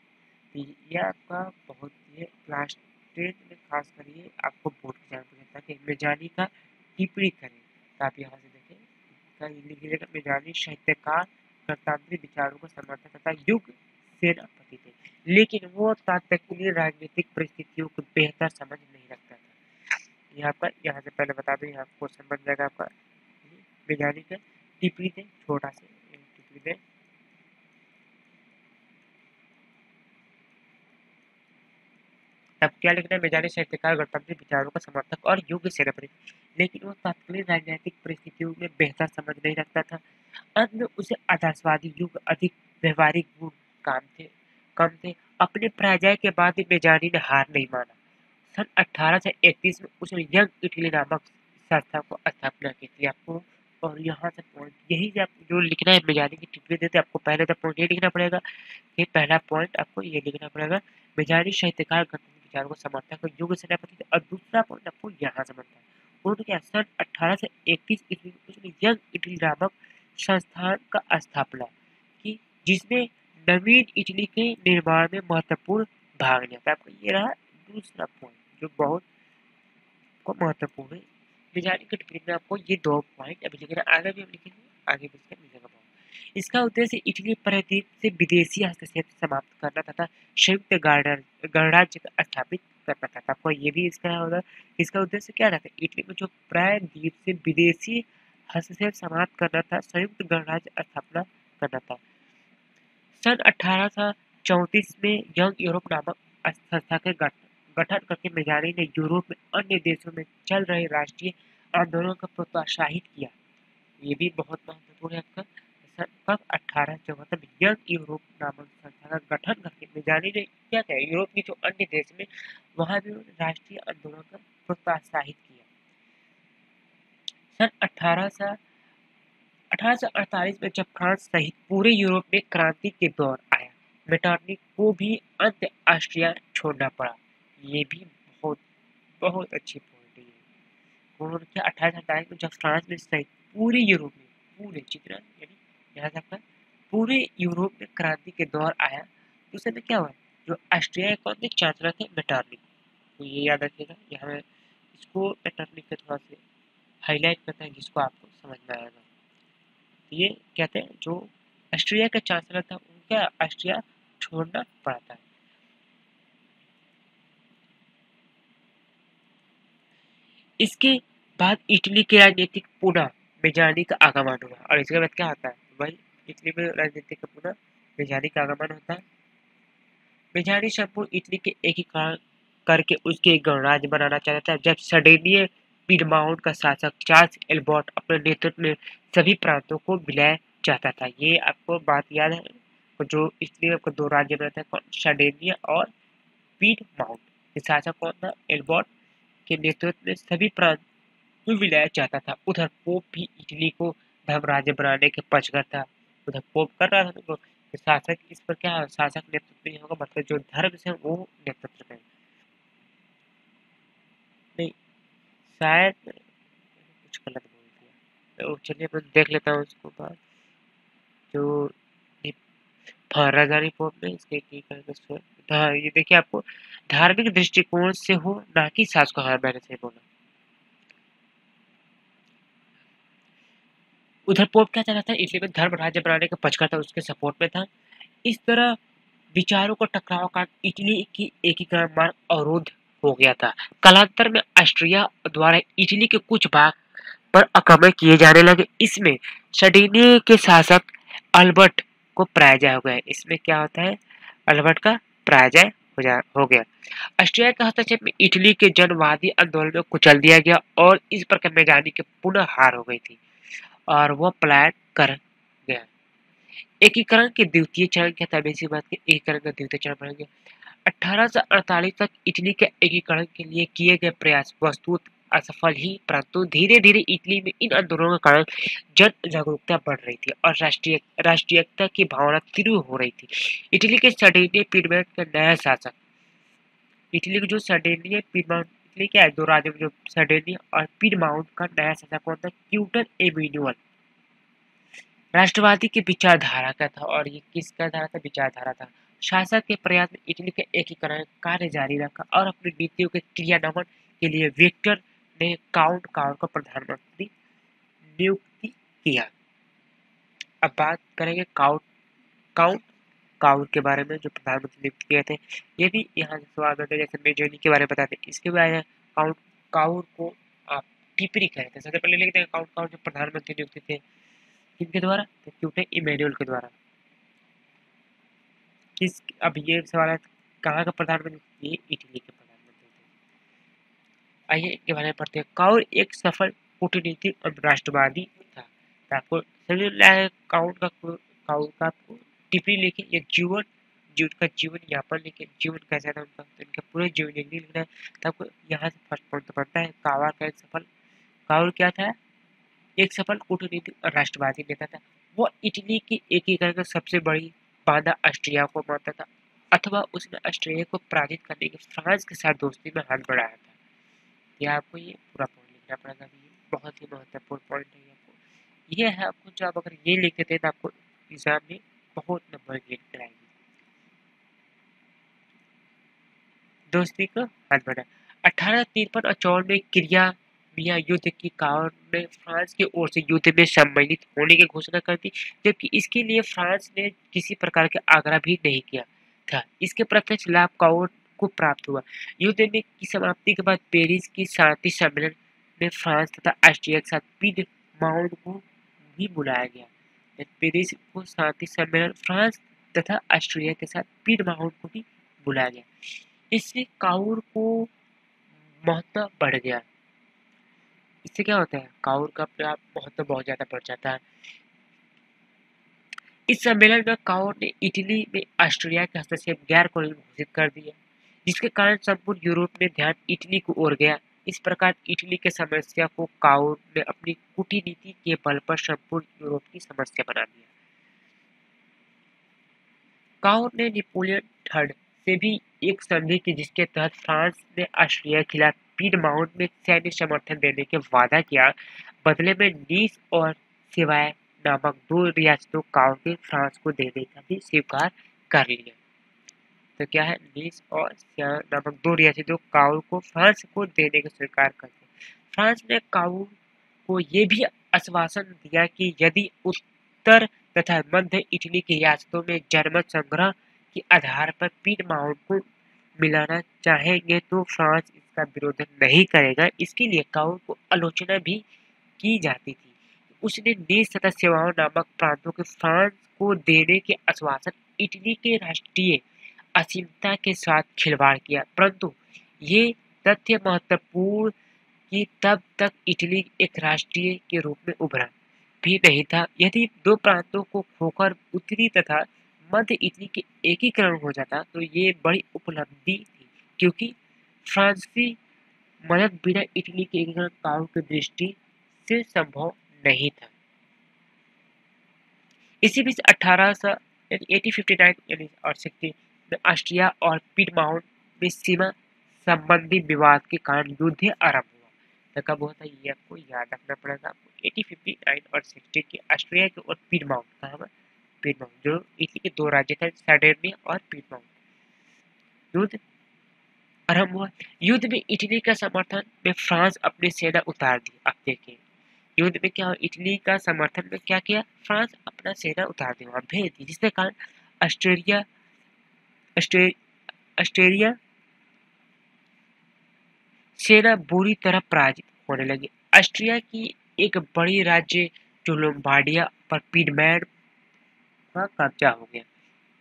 ये आपका बहुत ये क्लास 10 में खास करिए आपको बोर्ड एग्जाम में रहता है कि मेजानी का टिप्पणी करें। तो आप यहाँ से देखें, लिखिएगा मेजानी साहित्यकार, गणतांत्रिक विचारों का समर्थक तथा युग सेनापति थे, लेकिन वो तात्कालिक राजनीतिक परिस्थितियों को बेहतर समझ नहीं रखता था। यहाँ से पहले बता दूं, यहाँ क्वेश्चन बन जाएगा आपका। मेजानी का टिप्पणी थे, छोटा से टिप्पणी थे। तब क्या लिखना है? मेजानी साहित्यकार, गणतांत्रिक विचारों का समर्थक और युग सेनापति, लेकिन वो तात्कालिक राजनीतिक परिस्थितियों में बेहतर समझ नहीं रखता था। अंत में उसे आदर्शवादी युग अधिक व्यवहारिक गुण काम थे कम थे। अपने पराजय के बाद भी मेजानी ने हार नहीं माना। सन 1831 में उसने यंग इटली नामक संस्था को स्थापना की थी। आपको और यहाँ से पॉइंट यही जब जो लिखना है, मेजानी की टिप्पणी देते आपको पहले तो पॉइंट ये लिखना पड़ेगा। ये पहला पॉइंट आपको ये लिखना पड़ेगा, मेजानी साहित्यकार, गणतंत्र विचारों को समर्थक और युग सेनापति थे। और दूसरा पॉइंट आपको यहाँ से बनता है। उन्होंने क्या सन 1831 ईस्वी में उसने यंग इटली नामक संस्थान का स्थापना की, जिसमें नवीन इटली के निर्माण में महत्वपूर्ण भाग लिया था। आपको ये रहा दूसरा पॉइंट जो बहुत को महत्वपूर्ण है। मेजानी की टिप्पणी में आपको ये 2 पॉइंट अभी लिखना, आगे भी हम लिखेंगे, आगे भी इसका मिलेगा पॉइंट। इसका उद्देश्य इटली प्रायद्वीप से विदेशी हस्तक्षेप समाप्त करना तथा संयुक्त गणराज्य का स्थापित करना था। आपको ये भी इसका होगा, इसका उद्देश्य क्या रहता है? इटली में जो प्रायद्वीप से विदेशी हस्तक्षेप समाप्त करना था, संयुक्त गणराज्य स्थापना करना था। सन 1834 में यंग यूरोप नामक संस्था के गठन करके मेजानी ने यूरोप में अन्य देशों में चल रहे राष्ट्रीय आंदोलनों को प्रोत्साहित किया। ये भी बहुत महत्वपूर्ण है आपका। सन 1874 में यंग यूरोप नामक संस्था का गठन करके मेजानी ने क्या किया, यूरोप के जो अन्य देश में वहां भी राष्ट्रीय आंदोलन को प्रोत्साहित किया। सन 1848 में जब फ्रांस सहित पूरे यूरोप में क्रांति के दौर आया, मेटरनिक को भी अंत ऑस्ट्रिया छोड़ना पड़ा। ये भी बहुत बहुत अच्छी पॉइंट है। उन्होंने क्या 1848 में जब फ्रांस में सहित पूरे यूरोप में, पूरे जितना यानी यहाँ तक पूरे यूरोप में क्रांति के दौर आया, तो उस समय क्या हुआ, जो ऑस्ट्रिया के कौन थे चांसलर थे, मेटरनिक। तो ये याद रखिएगा, यहाँ इसको मेटरनिक के थोड़ा से हाईलाइट करते हैं जिसको आपको समझ में आएगा। ये कहते हैं जो ऑस्ट्रिया का चांसलर था उनका ऑस्ट्रिया छोड़ना पड़ा था। इसके बाद इटली के राजनीतिक पुनः मेजानी का आगमन हुआ, और इसके बाद क्या होता है भाई, इटली में राजनीतिक पुनः मेजानी का आगमन होता है। मेजानी संपूर्ण इटली के एकीकरण करके उसके एक गणराज्य बनाना चाहता था। जब सर्डिनिया पीडमाउंट का शासक चार्ल्स एल्बर्ट अपने नेतृत्व में सभी प्रांतों को विलय चाहता था। ये आपको बात याद है, जो इटली में आपको दो राज्य बनाता है, सर्डिनिया और पीडमाउंट। शासक कौन था, एल्बर्ट के नेतृत्व में सभी प्रांत को विलय चाहता था। उधर पोप भी इटली को धर्म राज्य बनाने के पक्षधर था। उधर पोप कर रहा था तो शासक इस पर क्या, शासक नेतृत्व नहीं होगा, मतलब जो धर्म से वो नेतृत्व में नहीं, शायद कुछ गलत बोल दिया। तो चलिए मैं देख लेता हूँ उसको बाद जो राजधानी पोप में इसके की हाँ, ये देखिए आपको धार्मिक दृष्टिकोण से हो, ना कि सास को। हाँ, मैंने सही बोला। उधर पोप क्या चाहता था, इटली में धर्म राज्य बनाने का पक्षकार था, उसके सपोर्ट में था। इस तरह विचारों का टकराव का इटली की एकीकरण मार्ग अवरुद्ध हो गया था। कालांतर में ऑस्ट्रिया द्वारा इटली के कुछ भाग पर आक्रमण किए जाने लगे। इसमें सर्डिनिया के शासक अल्बर्ट को पराजय हो गया। इसमें क्या होता है, अल्बर्ट का पराजय हो गया। ऑस्ट्रिया के हस्तक्षेप में इटली के जनवादी आंदोलन में कुचल दिया गया और इस प्रकार मेजानी की पुनः हार हो गई थी और वो पलायन कर गया। एकीकरण के द्वितीय चरण क्या था, बेसिक बात की एकीकरण का द्वितीय चरण पढ़ेंगे। 1848 तक इटली के एकीकरण के लिए किए गए प्रयास वस्तुत असफल ही, परंतु धीरे धीरे इटली में इन आंदोलनों के कारण जन जागरूकता बढ़ रही थी और राष्ट्रीयता की भावना तीव्र हो रही थी। इटली के सर्डिनिया पीडमाउंट का नया शासक, इटली के जो सर्डिनिया पीडमाउंट, इटली क्या है दो राज्यों में, जो सर्डिनिया और पीडमाउंट का नया शासक कौन था, क्यूटन एमिनुअल, राष्ट्रवादी की विचारधारा का था। और ये किसका धारा था, विचारधारा था। शासक के प्रयास में इटली के एकीकरण कार्य जारी रखा और अपनी नीतियों के क्रियान्वयन के लिए विक्टर ने काउंट काउर को प्रधानमंत्री नियुक्ति किया। अब बात करेंगे काउंट काउर के बारे में, जो प्रधानमंत्री नियुक्त किए थे। ये भी यहाँ से सवाल बनते जैसे मेजोनी के बारे में बताते हैं। इसके बारे में काउंट काउर को आप टिप्पणी कहते हैं। सबसे पहले लिखते हैं काउंट काउर जो प्रधानमंत्री नियुक्त थे, किनके द्वारा, तो क्यूटन इमैनुअल के द्वारा। किस, अब ये सवाल है कहाँ का प्रधानमंत्री, ये इटली के प्रधानमंत्री थे। आइए इनके बारे में पढ़ते हैं। काउर एक सफल कूटनीतिक और राष्ट्रवादी था। तो आपको समझ में आया काउर का आपको टिप्पणी लिखे, या जीवन यापन लिखे, जीवन कैसा था उनका, तो इनका पूरे जीवन लिखना है। तो आपको यहाँ से फर्स्ट पॉइंट बनता है काउर क्या था, एक सफल कूटनीतिक और राष्ट्रवादी नेता था। वो इटली की एकीकरण की सबसे बड़ी बाधा ऑस्ट्रिया को मानता था, अथवा उसने ऑस्ट्रिया को पराजित करने के फ्रांस के साथ दोस्ती में हाथ बढ़ाया था। यह आपको ये पूरा पॉइंट लिखना पड़ेगा, बहुत ही महत्वपूर्ण पॉइंट है। आपको ये है, आपको जो आप अगर ये लिखते थे तो आपको एग्जाम में बहुत नंबर गेन कराएंगे। दोस्ती को हाथ बढ़ाया। 1853 और 54 में क्रिमिया युद्ध के कारण ने फ्रांस की ओर से युद्ध में सम्मिलित होने की घोषणा कर दी, जबकि इसके लिए फ्रांस ने किसी प्रकार का आग्रह भी नहीं किया था। इसके प्रत्यक्ष लाभ काउर को प्राप्त हुआ। युद्ध में की समाप्ति के बाद पेरिस की शांति सम्मेलन में फ्रांस तथा ऑस्ट्रिया के साथ पीडमाउंट को भी बुलाया गया। पेरिस को शांति सम्मेलन फ्रांस तथा ऑस्ट्रिया के साथ पीडमाउंट को भी बुलाया गया। इससे काउर को महत्व बढ़ गया। इससे क्या होता है, काउर का अपने आप महत्व बहुत ज्यादा बढ़ जाता है। इस सम्मेलन में काउर ने इटली में ऑस्ट्रिया के हस्तक्षेप गैर कानूनी घोषित कर दिया, जिसके कारण संपूर्ण यूरोप में ध्यान इटली को ओर गया। इस प्रकार इटली के समस्या को काउर ने अपनी कूटनीति के बल पर संपूर्ण यूरोप की समस्या बना दिया। काउर ने नेपोलियन थर्ड से भी एक संधि की, जिसके तहत फ्रांस ने ऑस्ट्रिया के खिलाफ पीडमाउंट में सैन्य समर्थन देने के वादा किया। बदले में नीस और सिवाय नामक दो रियासतों काउर ने फ्रांस को देने का भी स्वीकार कर लिया। तो क्या है, नीस और सिवाय नामक दो रियासतों काउर को फ्रांस को देने का स्वीकार कर लिया। फ्रांस ने काउर को ये भी आश्वासन दिया कि यदि उत्तर तथा मध्य इटली की रियासतों में जर्मन संग्रह के आधार पर पीडमाउंट को मिलाना चाहेंगे तो फ्रांस इसका विरोध नहीं करेगा। इसके लिए काउर को आलोचना भी की जाती थी। उसने नीस तथा सेवाओं नामक प्रांतों के फ्रांस को देने के आश्वासन इटली के राष्ट्रीय असीमता के साथ खिलवाड़ किया, परंतु ये तथ्य महत्वपूर्ण कि तब तक इटली एक राष्ट्रीय के रूप में उभरा भी नहीं था। यदि दो प्रांतों को खोकर उत्तरी तथा मध्य इटली के एकीकरण हो जाता तो ये बड़ी उपलब्धि थी, क्योंकि फ्रांसीसी मदद बिना इटली के एकीकरण काउर की दृष्टि से संभव नहीं था। इसी बीच 1859 और 60 में ऑस्ट्रिया और पीडमाउंट में सीमा संबंधी विवाद के कारण युद्ध आरंभ हुआ। तो कब हुआ था ये आपको याद रखना पड़ेगा। आपको 1859 और 60 के ऑस्ट्रिया के और पीडमाउंट, कहाँ पीडमाउंट, जो इटली के दो राज्य थे, सार्डिनिया और पीडमाउंट, युद्ध आरंभ हुआ। युद्ध में इटली का समर्थन में फ्रांस अपनी सेना उतार दी। अब देखिए युद्ध में क्या, इटली का समर्थन में क्या किया, फ्रांस अपना सेना उतार दी, वहां भेज दी, जिसके कारण ऑस्ट्रेलिया ऑस्ट्रेलिया सेना बुरी तरह पराजित होने लगी। ऑस्ट्रिया की एक बड़ी राज्य जो लोम्बार्डिया पर पीडमैंट का कब्जा हो गया।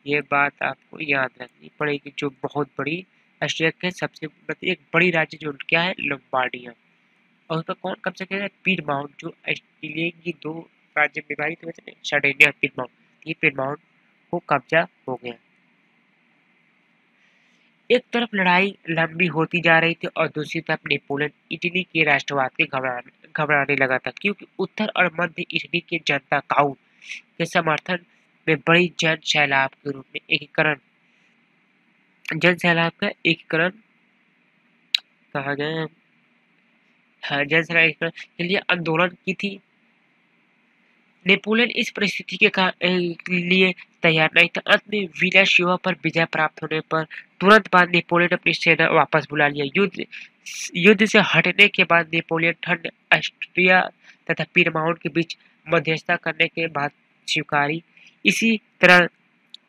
ये बात आपको याद रखनी पड़ेगी। जो बहुत बड़ी ऑस्ट्रिया के सबसे एक बड़ी राज्य जो क्या है, लोम्बार्डिया, और उसका कौन कब्जा किया है, पीडमाउंट, जो ऑस्ट्रेलिया की दो राज्य विभाजित हुए थे, सार्डिनिया और पीडमाउंट, ये पीडमाउंट को कब्जा हो गया। एक तरफ लड़ाई लंबी होती जा रही थी और दूसरी तरफ नेपोलियन इटली के राष्ट्रवाद के घबराने लगा था, क्योंकि उत्तर और मध्य इटली की जनता काउर के समर्थन में बड़ी जन सैलाब का एकीकरण कहा गया, जन सैलाब एकीकरण के लिए आंदोलन की थी। नेपोलियन इस परिस्थिति के लिए तैयार नहीं था। अंत में विलासियों पर विजय प्राप्त होने पर तुरंत बाद नेपोलियन अपनी सेना वापस बुला लिया। युद्ध से हटने के बाद नेपोलियन थर्ड ने ऑस्ट्रिया तथा पीडमाउंट के बीच मध्यस्थता करने के बाद स्वीकारी। इसी तरह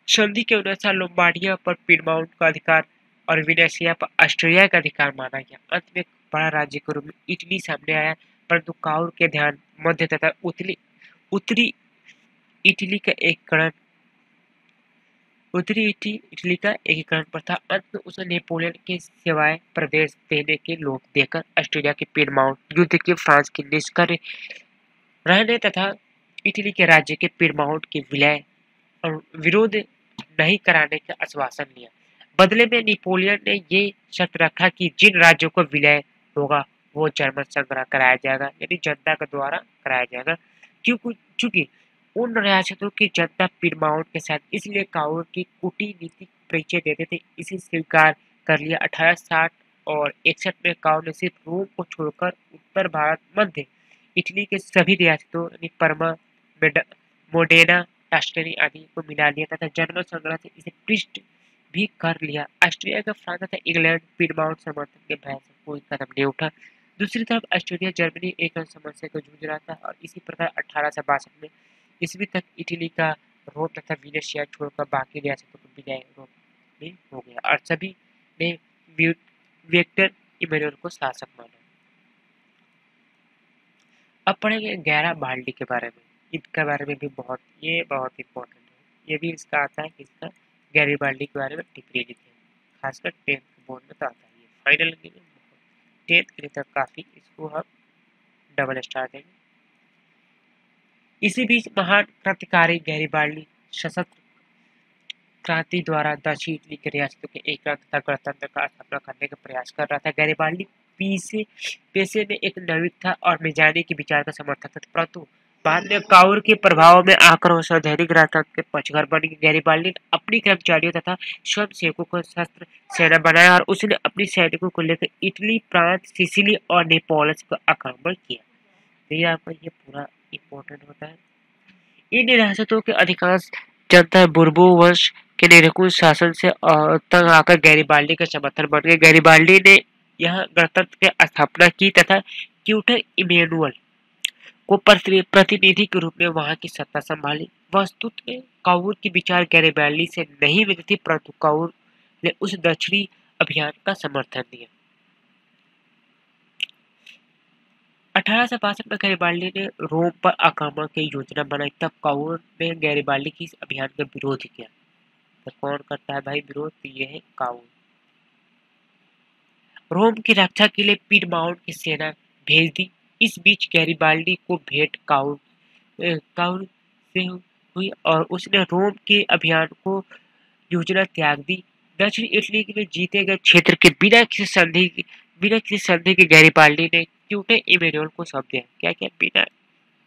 संधि के अनुसार लोम्बार्डिया पर पीडमाउंट का अधिकार और विनेसिया पर ऑस्ट्रिया का अधिकार माना गया। अंत में बड़ा राज्य के रूप में इटली सामने आया, परंतु काउर के ध्यान मध्य तथा उत्तरी इटली का एकीकरण पर था। अंत में उसने नेपोलियन के सिवाय प्रदेश देने के लोभ देकर ऑस्ट्रिया के पीडमाउंट युद्ध के फ्रांस के निष्क्रिय रहने तथा इटली के राज्य के पीडमाउंट के विलय और विरोध नहीं कराने का आश्वासन लिया। बदले में नेपोलियन ने ये शर्त रखा कि जिन राज्यों को विलय होगा वो जर्मन संग्रह कराया जाएगा, यानी जनता के द्वारा कराया जाएगा, क्योंकि उन रियासतों की जनता पीडमाउंट के साथ इसलिए काउर की कूटनीतिक परिचय देते थे। इसे स्वीकार कर लिया। 1860 और 61 में काउर ने सिर्फ रोम को छोड़कर उत्तर भारत, मध्य इटली के सभी रियासतों यानी परमा, मोडेना, टस्कनी आदि को मिला लिया तथा जर्मन संग्रह से इसे पृष्ठ भी कर लिया। ऑस्ट्रिया का फ्रांस तथा इंग्लैंड पीडमाउंट समर्थन के भय से कोई कदम नहीं उठा। दूसरी तरफ ऑस्ट्रेलिया जर्मनी एक समस्या को जूझ रहा था और इसी प्रकार 1862 में ईस्वी तक इटली का रोम तथा वेनेशिया छोड़कर बाकी रियासतों को विलय रोम में हो गया और सभी ने विक्टर इमैनुअल को शासक माना। अब पढ़ेंगे गैराबाल्डी के बारे में। इसके बारे में भी बहुत इम्पोर्टेंट है। ये भी इसका आता है कि इसका गैरिबाल्डी के बारे में टिप्पणी लिखे, खासकर 10th बोर्ड में तो आता है। ये फाइनल के लिए 10th के लिए तो काफी, इसको हम डबल स्टार देंगे। इसी बीच महान क्रांतिकारी गैरिबाल्डी सशस्त्र क्रांति द्वारा दक्षिण इटली के रियासतों के एकीकरण तथा गणतंत्र का स्थापना करने का प्रयास कर रहा था। गैरिबाल्डी पेशे में एक नाविक था और मेजानी के विचार का समर्थक था, परंतु बाद में काउर के प्रभाव में आकर वह सैद्धांतिक राजतंत्र के पक्षधर बन गए। गैरिबाल्डी ने अपनी कर्मचारियों तथा स्वयंसेवकों को शस्त्र सेना बनाया और उसने अपने सैनिकों को लेकर इटली, फ्रांस, सिसिली और नेपोलिस पर आक्रमण किया। तो ये आपका ये पूरा इम्पोर्टेंट होता है। इन रियासतों के अधिकांश जनता बुर्बो वंश के निरंकुश शासन से तंग आकर गैरिबाल्डी का समर्थन बन गए। गैरिबाल्डी ने यहाँ गणतंत्र की स्थापना की तथा ट्यूटर इमैनुअल को प्रतिनिधि के रूप में वहां की सत्ता संभाली। वस्तुतः काउर के विचार गैरिबाल्डी से नहीं मिले थे, परंतु काउर ने उस दक्षिणी अभियान का समर्थन दिया। 1862 में गैरिबाल्डी ने रोम पर आक्रमण की योजना बनाई, तब काउर ने गैरिबाल्डी की इस अभियान का विरोध किया। तो कौन करता है भाई विरोध? तो ये है काउर। रोम की रक्षा के लिए पीडमाउंट की सेना भेज दी। इस बीच गैरिबाल्डी को भेंट काउर से हुई और उसने रोम के अभियान को योजना त्याग दी। दक्षिण इटली के लिए जीते गए क्षेत्र के बिना किसी संधि के गैरिबाल्डी ने ट्यूटर इमैनुअल को सौंप दिया। क्या क्या बिना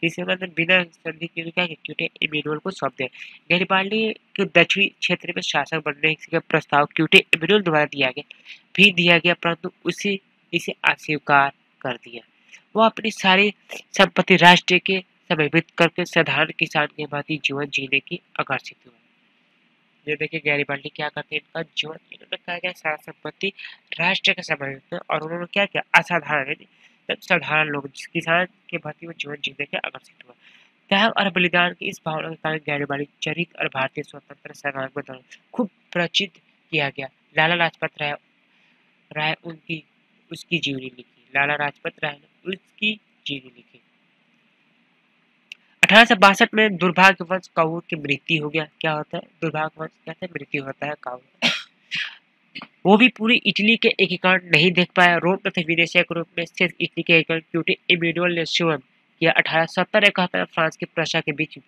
मतलब बिना संधि के क्या ट्यूटर इमैनुअल को सौंप दिया। गैरिबाल्डी के दक्षिणी क्षेत्र में शासक बनने का प्रस्ताव ट्यूटर इमैनुअल द्वारा दिया गया, परंतु इसे अस्वीकार कर दिया। वह अपनी सारी संपत्ति राष्ट्र के समर्पित करके साधारण किसान के भांति जीवन जीने की आकर्षित हुआ। ये देखिए गैरिबाल्डी क्या करते हैं, इनका जीवन इन्होंने क्या किया, सारा संपत्ति राष्ट्र के समर्पित और उन्होंने क्या किया, असाधारण साधारण लोग किसान के भांति वो जीवन जीने के आकर्षित हुआ। त्याग और बलिदान की इस भावना के कारण गैरिबाल्डी चरित्र और भारतीय स्वतंत्र संग्राम के दौरान खूब परिचित किया गया। लाला लाजपत राय उसकी जीवनी लिखी। लाला लाजपत राय ने उसकी जीवनी लिखी। 1862 में दुर्भाग्यवश काउर की मृत्यु हो गया। क्या होता है? दुर्भाग्यवश कहते हैं मृत्यु होता है काउर। वो भी पूरी इटली के एकीकरण नहीं देख पाया। रोम तथा विदेशिया के रूप में स्थित इटली के एकीकरण ट्यूटर इमैनुअल ने स्वयं किया। 1870 में फ्रांस के प्रशा के बीच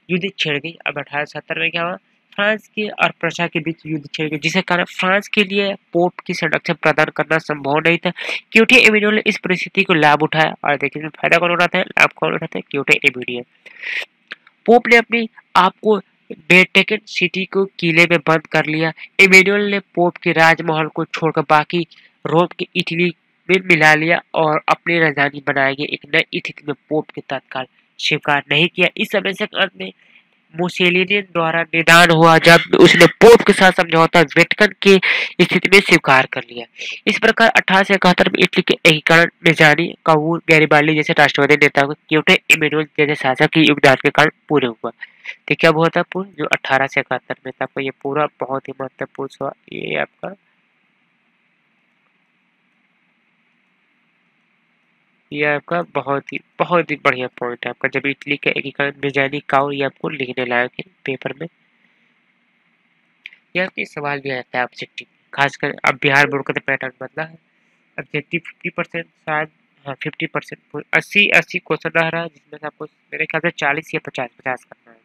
युद्ध छिड़ गई। अब 1870 में क्या हुआ, फ्रांस के और प्रशा के बीच युद्ध छिड़ गई, जिसके कारण फ्रांस के लिए पोप की संरक्षण प्रदान करना संभव नहीं था। ट्यूटर इमैनुअल ने इस परिस्थिति को लाभ उठाया और देखिए फायदा कौन उठाता है, लाभ कौन उठाता है, ट्यूटर इमैनुअल। पोप ने अपनी आपको वेटिकन सिटी को किले में बंद कर लिया। इमैनुअल ने पोप के राजमहल को छोड़कर बाकी रोम के इटली में मिला लिया और अपनी राजधानी बनाए गए एक नई स्थिति में पोप के तत्काल स्वीकार नहीं किया। इस समय से अंत में मुसेलिनी द्वारा निदान हुआ, जब उसने पोप के साथ समझौता वेटिकन की स्थिति में स्वीकार कर लिया। इस प्रकार 1871 में इटली के एकीकरण मेजानी, काउर, गैरिबाल्डी जैसे राष्ट्रवादी नेताओं को ट्यूटर इमैनुअल जैसे शासक के योगदान के कारण पूरे हुआ। तो क्या हुआ था पूर्ण, जो 1871 में था। आपको ये पूरा बहुत ही महत्वपूर्ण हुआ। ये आपका बहुत ही बढ़िया पॉइंट है आपका। जब इटली के एकीकरण मेजानी, काउर, ये आपको लिखने लायक है पेपर में। यह आपके सवाल भी आता है ऑब्जेक्टिव, खासकर अब बिहार बोर्ड का तो पैटर्न बदला है। ऑब्जेक्टिव 50% शायद, हाँ 50% 80 क्वेश्चन रह रहा है, जिसमें से आपको मेरे ख्याल से 40 या 50 करना है।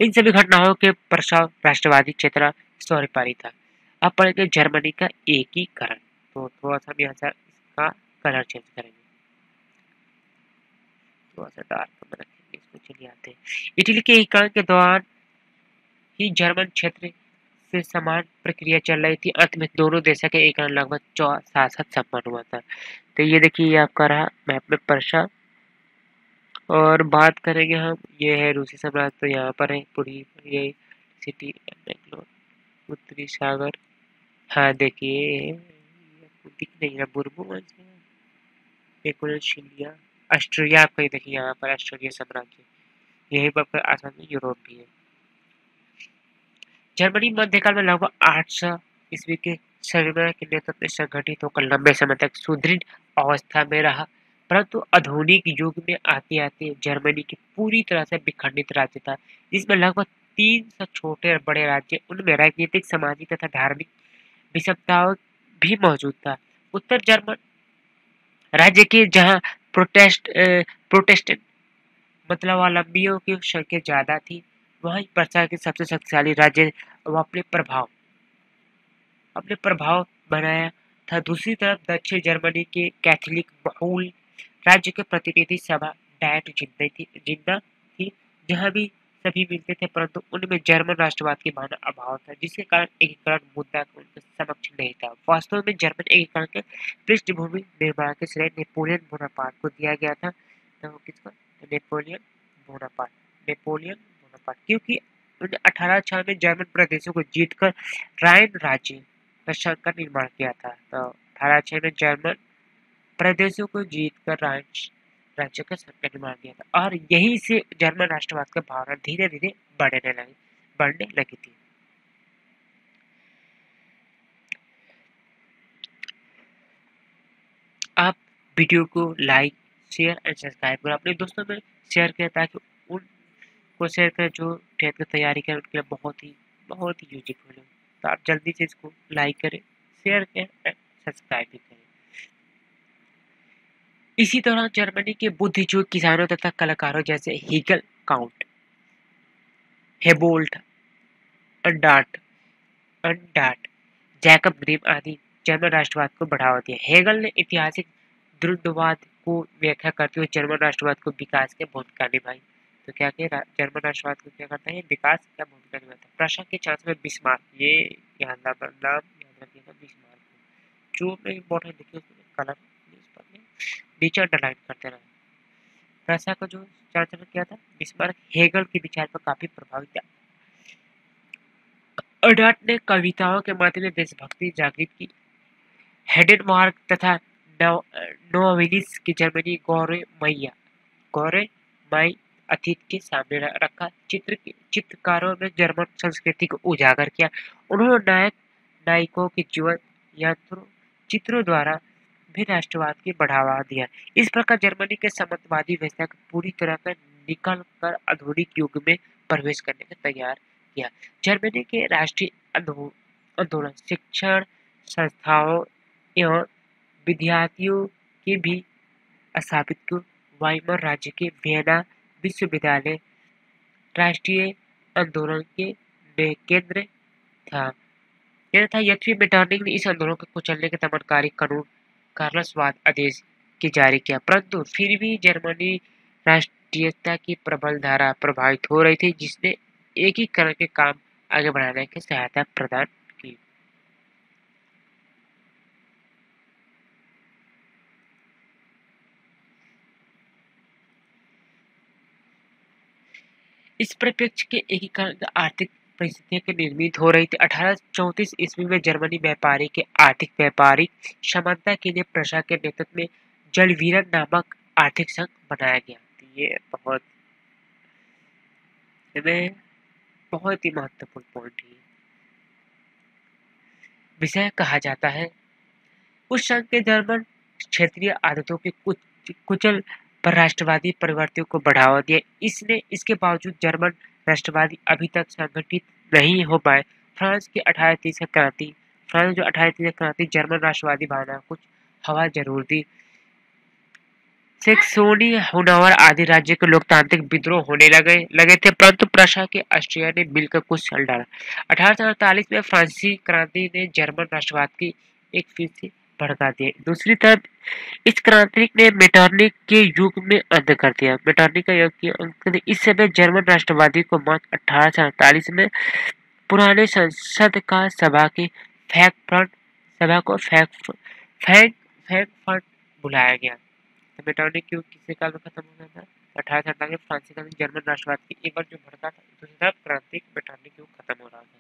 इन सभी घटनाओं के पश्चात राष्ट्रवादी चेतना स्वर पारी था। अब पढ़ेंगे जर्मनी का एकीकरण। तो थोड़ा सा हम यहाँ से इसका कलर चेंज करेंगे, थोड़ा सा डार्क में रखेंगे इसको। चलिए आते हैं। इटली के एकीकरण के दौरान ही जर्मन क्षेत्र से समान प्रक्रिया चल रही थी। अंत में दोनों देशों के एकीकरण लगभग 64 संपन्न हुआ था। तो ये देखिए, ये आपका रहा मैप में पर्शा। और बात करेंगे हम, ये है रूसी साम्राज्य। तो यहाँ पर है पूरी ये सिटी, उत्तरी सागर। हाँ देखिए दिख नहीं रहा, बुर्बो शिलिया, ऑस्ट्रिया आपका। देखिए यहाँ पर ऑस्ट्रेलिया साम्राज्य, यही पर आसाम में यूरोप भी है। जर्मनी मध्यकाल में लगभग 800 ईस्वी के सर्वना के नेतृत्व में संगठित होकर लंबे समय तक सुदृढ़ अवस्था में रहा, परंतु आधुनिक युग में आते आते जर्मनी की पूरी तरह से विखंडित राज्य था, जिसमें लगभग 300 छोटे और बड़े राज्य, उनमें राजनीतिक, सामाजिक तथा धार्मिक विषमताओं भी मौजूद था। उत्तर जर्मन राज्य के जहाँ प्रोटेस्टेंट मतवालंबियों की संख्या ज्यादा थी, वहीं प्रशा के सबसे शक्तिशाली राज्य वो अपने प्रभाव बनाया था। दूसरी तरफ दक्षिण जर्मनी के कैथोलिक बहुल राज्य के प्रतिनिधि सभा डायट जिंदा थी, जहां भी सभी मिलते थे, परंतु उनमें जर्मन राष्ट्रवाद की भावना अभाव था, जिसके कारण एकीकरण मुद्दा उनके समक्ष नहीं था। वास्तव में जर्मन एकीकरण के पृष्ठभूमि निर्माण के श्रेय नेपोलियन बोनापार्ट को दिया गया था। तो किसको? Napoleon Bonaparte. क्योंकि उन्होंने 1806 में जर्मन प्रदेशों को जीतकर राइन राज्य संघ का निर्माण किया था। तो 1806 में जर्मन प्रदेशों को जीतकर राइन राज्य का संघ का निर्माण किया था, और यही से जर्मन राष्ट्रवाद का भावना धीरे धीरे बढ़ने लगी थी। आप वीडियो को लाइक, शेयर एंड सब्सक्राइब करो, अपने दोस्तों में शेयर करें, ताकि उनको शेयर करें जो टेट की तैयारी करें, उनके लिए बहुत ही यूजफुल हो। तो आप जल्दी से इसको लाइक करें, शेयर करें एंड सब्सक्राइब भी करें। इसी दौरान जर्मनी के बुद्धिजीवी, किसानों तथा कलाकारों जैसे हीगल, काउंट हेबोल्ट, अंडार्ट, जैकब ग्रिम आदि जर्मन राष्ट्रवाद को बढ़ावा दिया। हेगल ने ऐतिहासिक द्वंद्ववाद को व्याख्या करते हुए जर्मन राष्ट्रवाद को विकास की भूमिका निभाई। तो क्या जर्मन राष्ट्रवाद को क्या करता है? विकास का भूमिका निभाता है। प्रशा के चांसलर बिस्मार्क, ये नाम याद रखिएगा, बिस्मार्क, जो मैं इम्पोर्टेंट देखिए कलर नीचे अंडरलाइन करते रहे। प्रशा का जो चांसलर क्या था? बिस्मार्क, हेगल के विचार पर काफी प्रभावित था। अडाट ने कविताओं के माध्यम से देशभक्ति जागृत की। हेडेनमार्क तथा नोविलिस की जर्मनी गौरवमयी अतीत के सामने रखा। चित्रकारों ने जर्मन संस्कृति को उजागर किया। उन्होंने नायकों के जीवन यात्रा चित्रों द्वारा भी राष्ट्रवाद की बढ़ावा दिया। इस प्रकार जर्मनी के सामंतवादी व्यवस्था को पूरी तरह से निकल कर आधुनिक युग में प्रवेश करने का तैयार किया। जर्मनी के राष्ट्रीय आंदोलन, शिक्षण संस्थाओं एवं विद्यार्थियों के भी स्थापित को वाइमर राज्य के वियना विश्वविद्यालय राष्ट्रीय आंदोलन के केंद्र था। यद्यपि मेटरनिख ने इस आंदोलन को कुचलने के दमनकारी कानून कार्लसवाद आदेश की जारी किया, परंतु फिर भी जर्मनी राष्ट्रीयता की प्रबल धारा प्रभावित हो रही थी, जिसने एकीकरण के काम आगे बढ़ाने की सहायता प्रदान की। इस परिप्रेक्ष्य के एकीकरण आर्थिक परिस्थितियां के निर्मित हो रही थी। 1834 ईस्वी में जर्मनी व्यापारिक समानता के लिए प्रशा के नेतृत्व में जलवीरन नामक आर्थिक संघ बनाया गया। ये बहुत ही महत्वपूर्ण पॉइंट है, विषय कहा जाता है। उस संघ के जर्मन क्षेत्रीय आदतों के कुचल पर राष्ट्रवादी प्रवृत्तियों को बढ़ावा दिया। इसके बावजूद जर्मन राष्ट्रवादी अभी तक संगठित नहीं हो पाए। फ्रांस जो 1830 क्रांति जर्मन राष्ट्रवादी भावना कुछ हवा जरूर दी। सेक्सोनी, हनोवर आदि राज्य के लोकतांत्रिक विद्रोह होने लगे थे, परंतु प्रशा के ऑस्ट्रिया ने मिलकर कुछ चल डाला। 1848 में फ्रांसीसी क्रांति ने जर्मन राष्ट्रवाद की एक फिर से भड़का दिया। दूसरी तरफ इस क्रांति ने मेटरनिख के युग में अंत कर दिया। मेटरनिख का युग इस समय जर्मन राष्ट्रवादी को मार्च 1848 में पुराने संसद का सभा को फ्रैंकफर्ट बुलाया गया। तो मेटरनिख के युग किसी काल में खत्म हो गया था? 1848 में फ्रांसीसी क्रांति जर्मन राष्ट्रवाद की एक बार जो भड़का था, दूसरी तरफ क्रांति मेटरनिख युग खत्म हो रहा था,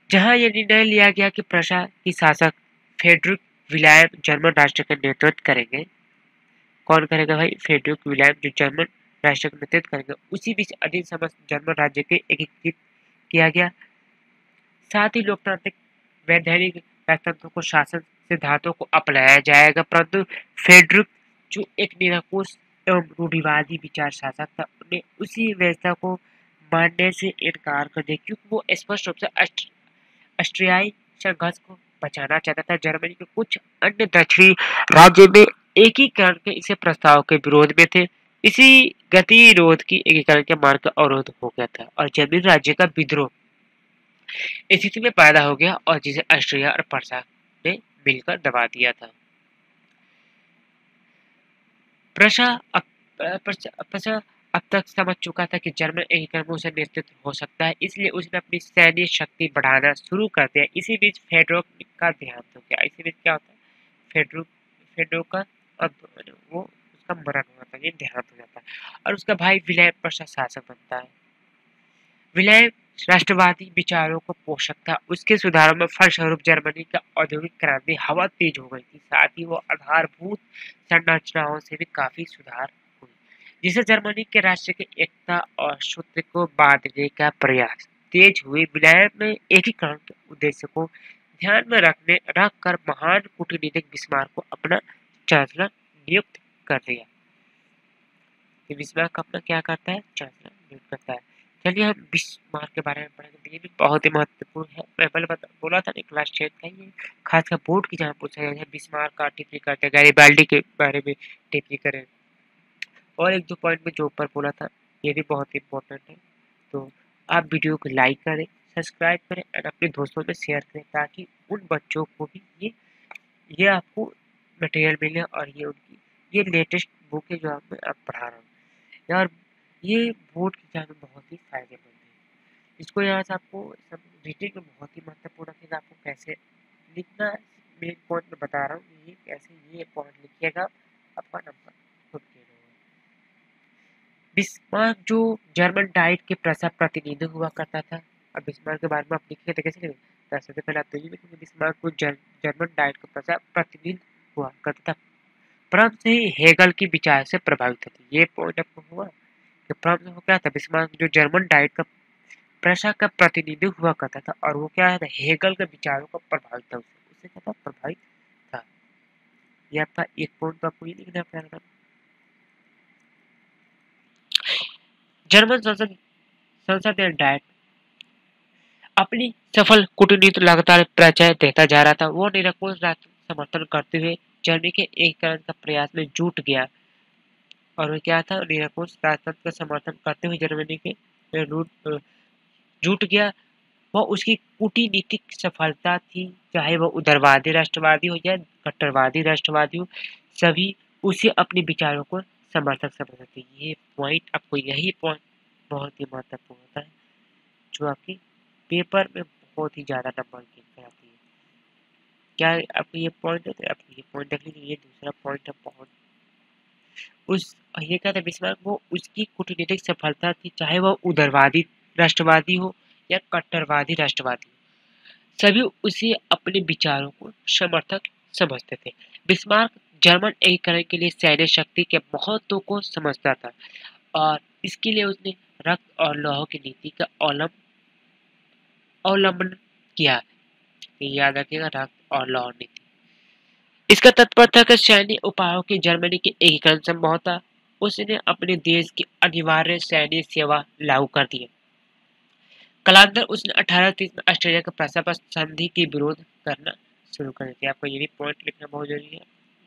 जहां यह निर्णय लिया गया कि प्रशा की शासक फ्रेडरिक विलायम जर्मन राष्ट्र का नेतृत्व करेंगे। कौन करेगा भाई? फ्रेडरिक विलायम, जो जर्मन राष्ट्र का नेतृत्व करेंगे। उसी बीच अधीन समस्त जर्मन राज्य के एकीकृत किया गया। साथ ही लोकतांत्रिक वैधानिक राजतंत्र को शासन सिद्धांतों को अपनाया जाएगा, परंतु फ्रेडरिक जो एक निरंकुश एवं रूढ़िवादी विचार शासक था, उन्हें उसी व्यवस्था को मानने से इनकार कर दिया, क्योंकि वो स्पष्ट रूप से ऑस्ट्रियाई संघर्ष को बचाना चाहता था। जर्मनी के कुछ अन्य दक्षिणी राज्य में एकीकरण के इसे प्रस्ताव के विरोध में थे। इसी गतिरोध की एकीकरण के मार्ग का अवरोध हो गया था और जर्मनी राज्य का विद्रोह स्थिति में पैदा हो गया और जिसे ऑस्ट्रिया और प्रसा ने मिलकर दबा दिया था। प्रशा अब तक समझ चुका था कि जर्मन एकीकरण में उसे नेतृत्व हो सकता है, इसलिए उसने अपनी सैन्य शक्ति बढ़ाना शुरू कर दिया। इसी बीच फेडरोक का देहांत हो गया। इसी बीच क्या होता है, फेडरोक का वो उसका मरण हुआ था, ये देहांत हो जाता है और उसका भाई विलेम प्रशा शासक बनता है। विलेम राष्ट्रवादी विचारों को पोषक था। उसके सुधारों में फलस्वरूप जर्मनी का औद्योगिक क्रांति हवा तेज हो गई थी। साथ ही वो आधारभूत संरचनाओं से भी काफी सुधार हुई, जिससे जर्मनी के राष्ट्र की एकता और सूत्र को बांधने का प्रयास तेज हुए। विलेम ने एकीकरण के उद्देश्य को ध्यान में रखकर महान कूटनीतिक बिस्मार्क को अपना चांसलर नियुक्त कर दिया। बिस्मार्क अपना क्या करता है, चांसलर नियुक्त करता है। चलिए हम बिस्मार्क के बारे में पढ़ेंगे। ये भी बहुत ही महत्वपूर्ण है। मैं पहले बोला था ना क्लास 10 का ये खासकर बोर्ड की जहाँ पूछा गया है, बिस्मार्क का टिप्पणी करते गैरिबाल्डी के बारे में टिप्पणी करें। और एक दो पॉइंट में जो ऊपर बोला था ये भी बहुत इंपॉर्टेंट है। तो आप वीडियो को लाइक करें, सब्सक्राइब करें और अपने दोस्तों में शेयर करें, ताकि उन बच्चों को भी ये आपको मटेरियल मिले और ये उनकी ये लेटेस्ट बुक है जो आप पढ़ा रहा हूँ यार। ये बोर्ड की एग्जाम में बहुत ही फायदेमंद है। इसको यहाँ से आपको सब रीडिंग में बहुत ही महत्वपूर्ण है कि आपको कैसे लिखना है। मेन पॉइंट में बता रहा हूँ, ये कैसे ये पॉइंट लिखिएगा, आपका नंबर खुद के बिस्मार्क जो जर्मन डाइट के प्रसा प्रतिनिधि हुआ करता था। अब बिस्मार्क के बारे में आप लिखिए तो कैसे लिखेंगे, सबसे पहले आप तो ये लिखेंगे बिस्मार्क को जर्मन डाइट का प्रसा प्रतिनिधि हुआ करता था। प्रारंभ से ही हेगल की विचार से प्रभावित थे। ये पॉइंट आपको हुआ कि प्रारंभ में क्या था, बिस्मार्क जो जर्मन डाइट का प्रसा का प्रतिनिधि हुआ करता था और वो क्या है, हेगल के विचारों का प्रभावित था, उससे क्या था, प्रभावित था। ये आपका एक पॉइंट तो आपको ये लिखना पड़ेगा। जर्मन संसद डाइट अपनी सफल कूटनीति लगातार परिचय देता जा रहा था। वो निरंकुश राष्ट्र समर्थन करते हुए जर्मनी के एकीकरण का प्रयास में जुट गया और वो क्या था, निरंकुश राष्ट्र का समर्थन करते हुए जर्मनी के जुट गया। वह उसकी कूटनीतिक सफलता थी, चाहे वह उदारवादी राष्ट्रवादी हो या कट्टरवादी राष्ट्रवादी हो, सभी उसे अपने विचारों को समर्थक समझते थे। ये पॉइंट आपको, यही पॉइंट बहुत ही महत्वपूर्ण होता है जो आपकी पेपर में बहुत ही ज़्यादा नंबर गेन कराती है। क्या आपको ये पॉइंट है, तो आपको ये पॉइंट देख लीजिए। ये दूसरा पॉइंट है बहुत उस ये क्या था, बिस्मार्क वो उसकी कूटनीतिक सफलता थी, चाहे वह उदारवादी राष्ट्रवादी हो या कट्टरवादी राष्ट्रवादी हो, सभी उसे अपने विचारों को समर्थक समझते थे। बिस्मार्क जर्मन एकीकरण के लिए सैन्य शक्ति के महत्व को समझता था और इसके लिए उसने रक्त और लौह की नीति का अवलंबन किया। याद रखिएगा, रक्त और लौह नीति। इसका तात्पर्य था कि सैन्य उपायों के जर्मनी के एकीकरण संभव था। उसने अपने देश की अनिवार्य सैन्य सेवा लागू कर दी। कालांतर उसने 1830 में ऑस्ट्रेलिया के प्रस्ताव संधि के विरोध करना शुरू कर दिया। आपको ये भी पॉइंट लिखना बहुत जरूरी है,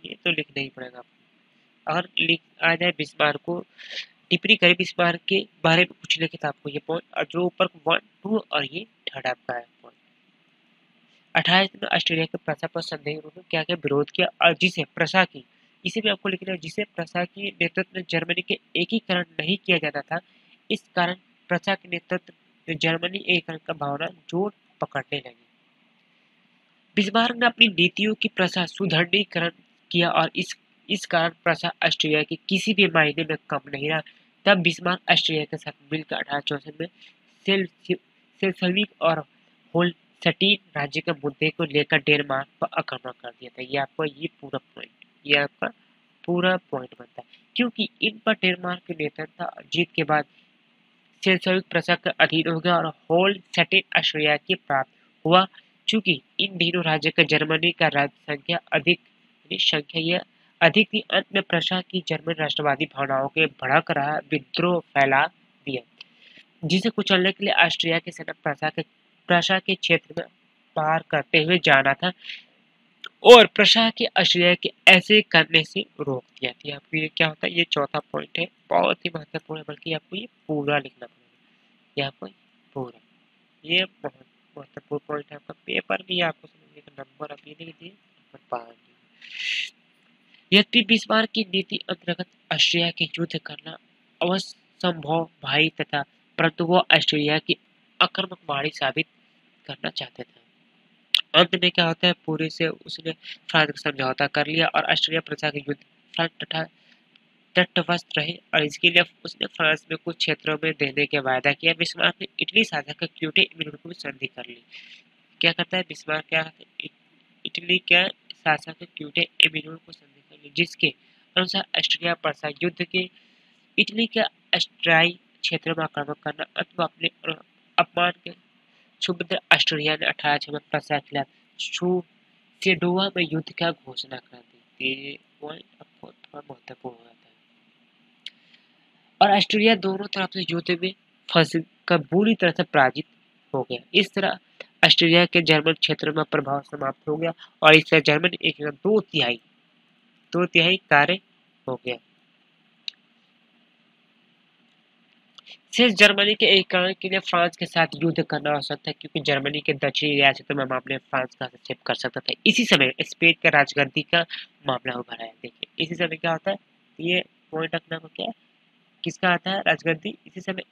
ये तो लिखना ही पड़ेगा आपको। अगर लिख आ जाए बिस्मार्क को टिप्पणी करे बिस्मार्क के बारे में कुछ लिखे तो आपको ये पॉइंट, और जो ऊपर 1, 2 और ये थर्ड आपका है पॉइंट। 18 में ऑस्ट्रेलिया के प्रस्ताव संधि ने क्या क्या विरोध किया और जिसे प्रसा की, इसे भी आपको लिखना है, जिसे प्रसा की नेतृत्व में जर्मनी के एकीकरण नहीं किया जाता था। इस कारण प्रसा के नेतृत्व जर्मनी एकीकरण का भावना जोर पकड़ने लगी। बिस्मार्क ने अपनी नीतियों की प्रसा सुदृढ़ीकरण किया और इस कारण प्रसा ऑस्ट्रिया के किसी भी मायने में कम नहीं रहा। तब बिस्मार्क ऑस्ट्रिया के साथ मिलकर 1864 में सेल्सविक और होल्स्टीन राज्य के मुद्दे को लेकर डेनमार्क पर आक्रमण कर दिया था। ये आपका पूरा पॉइंट बनता है, क्योंकि इन पर डेनमार्क के नेतृत्व जीत के बाद सेल्सविक प्रसा का अधीन हो गया और होल्स्टीन ऑस्ट्रिया की प्राप्त हुआ। चूंकि इन दोनों राज्य का जर्मनी का राज्य संख्या अधिक थी, अंत में प्रशा की जर्मन राष्ट्रवादी भावनाओं के भड़क रहा विद्रोह फैला दिया। जिसे कुचलने के लिए ऑस्ट्रिया की सेना प्रशा के क्षेत्र में पार करते हुए जाना था और प्रशा के ऑस्ट्रिया के ऐसे करने से रोक दिया था। आपको ये क्या होता है, ये चौथा पॉइंट है, बहुत ही महत्वपूर्ण है, बल्कि आपको ये पूरा लिखना पड़ेगा, ये आपको पूरा, ये बहुत महत्वपूर्ण पॉइंट है आपका, पेपर भी आपको समझने का नंबर अभी नहीं दिए, नंबर 5 यद्यपि बिस्मार्क की नीति अंतर्गत ऑस्ट्रिया के युद्ध करना असंभव भाई तथा, परंतु वो ऑस्ट्रिया की आक्रमकवाणी साबित करना चाहते थे। अंत में क्या होता है, पूरे से उसने फ्रांस का समझौता कर लिया और ऑस्ट्रिया प्रजा के युद्ध फ्रांस तथा तटस्थ रहे और इसके लिए उसने फ्रांस में कुछ क्षेत्रों में देने के वायदा किया। बिस्मार्क ने इटली साझा कर क्यूटे इम्यून को भी संधि कर ली। क्या करता है बिस्मार्क, क्या करता है, इटली के शासक क्यूटे इम्यून को संधि कर ली, जिसके अनुसार ऑस्ट्रिया प्रजा युद्ध के इटली के ऑस्ट्रियाई क्षेत्र में आक्रमण करना अथवा अपने अपमान के क्षुब्ध ऑस्ट्रिया ने 1806 में प्रजा के खिलाफ सेडोवा में युद्ध का घोषणा कर दी। ये पॉइंट आपको थोड़ा महत्वपूर्ण हो जाता है। और ऑस्ट्रिया दोनों तरफ से युद्ध में फंस कर बुरी तरह से पराजित हो गया। इस तरह ऑस्ट्रिया के जर्मन क्षेत्र में प्रभाव समाप्त हो गया और इससे जर्मन एक 2/3 कार्य हो गया। शेष जर्मनी के एकीकरण के लिए फ्रांस के साथ युद्ध करना आवश्यक था, क्योंकि जर्मनी के दक्षिणी रियासतों में मामले फ्रांस का हस्तक्षेप कर सकता था। इसी समय स्पेन का राजगद्दी का मामला उभरा है। देखिए इसी समय क्या होता है, ये पॉइंट रखना को क्या है, किसका आता है राजगद्दी, इसी समय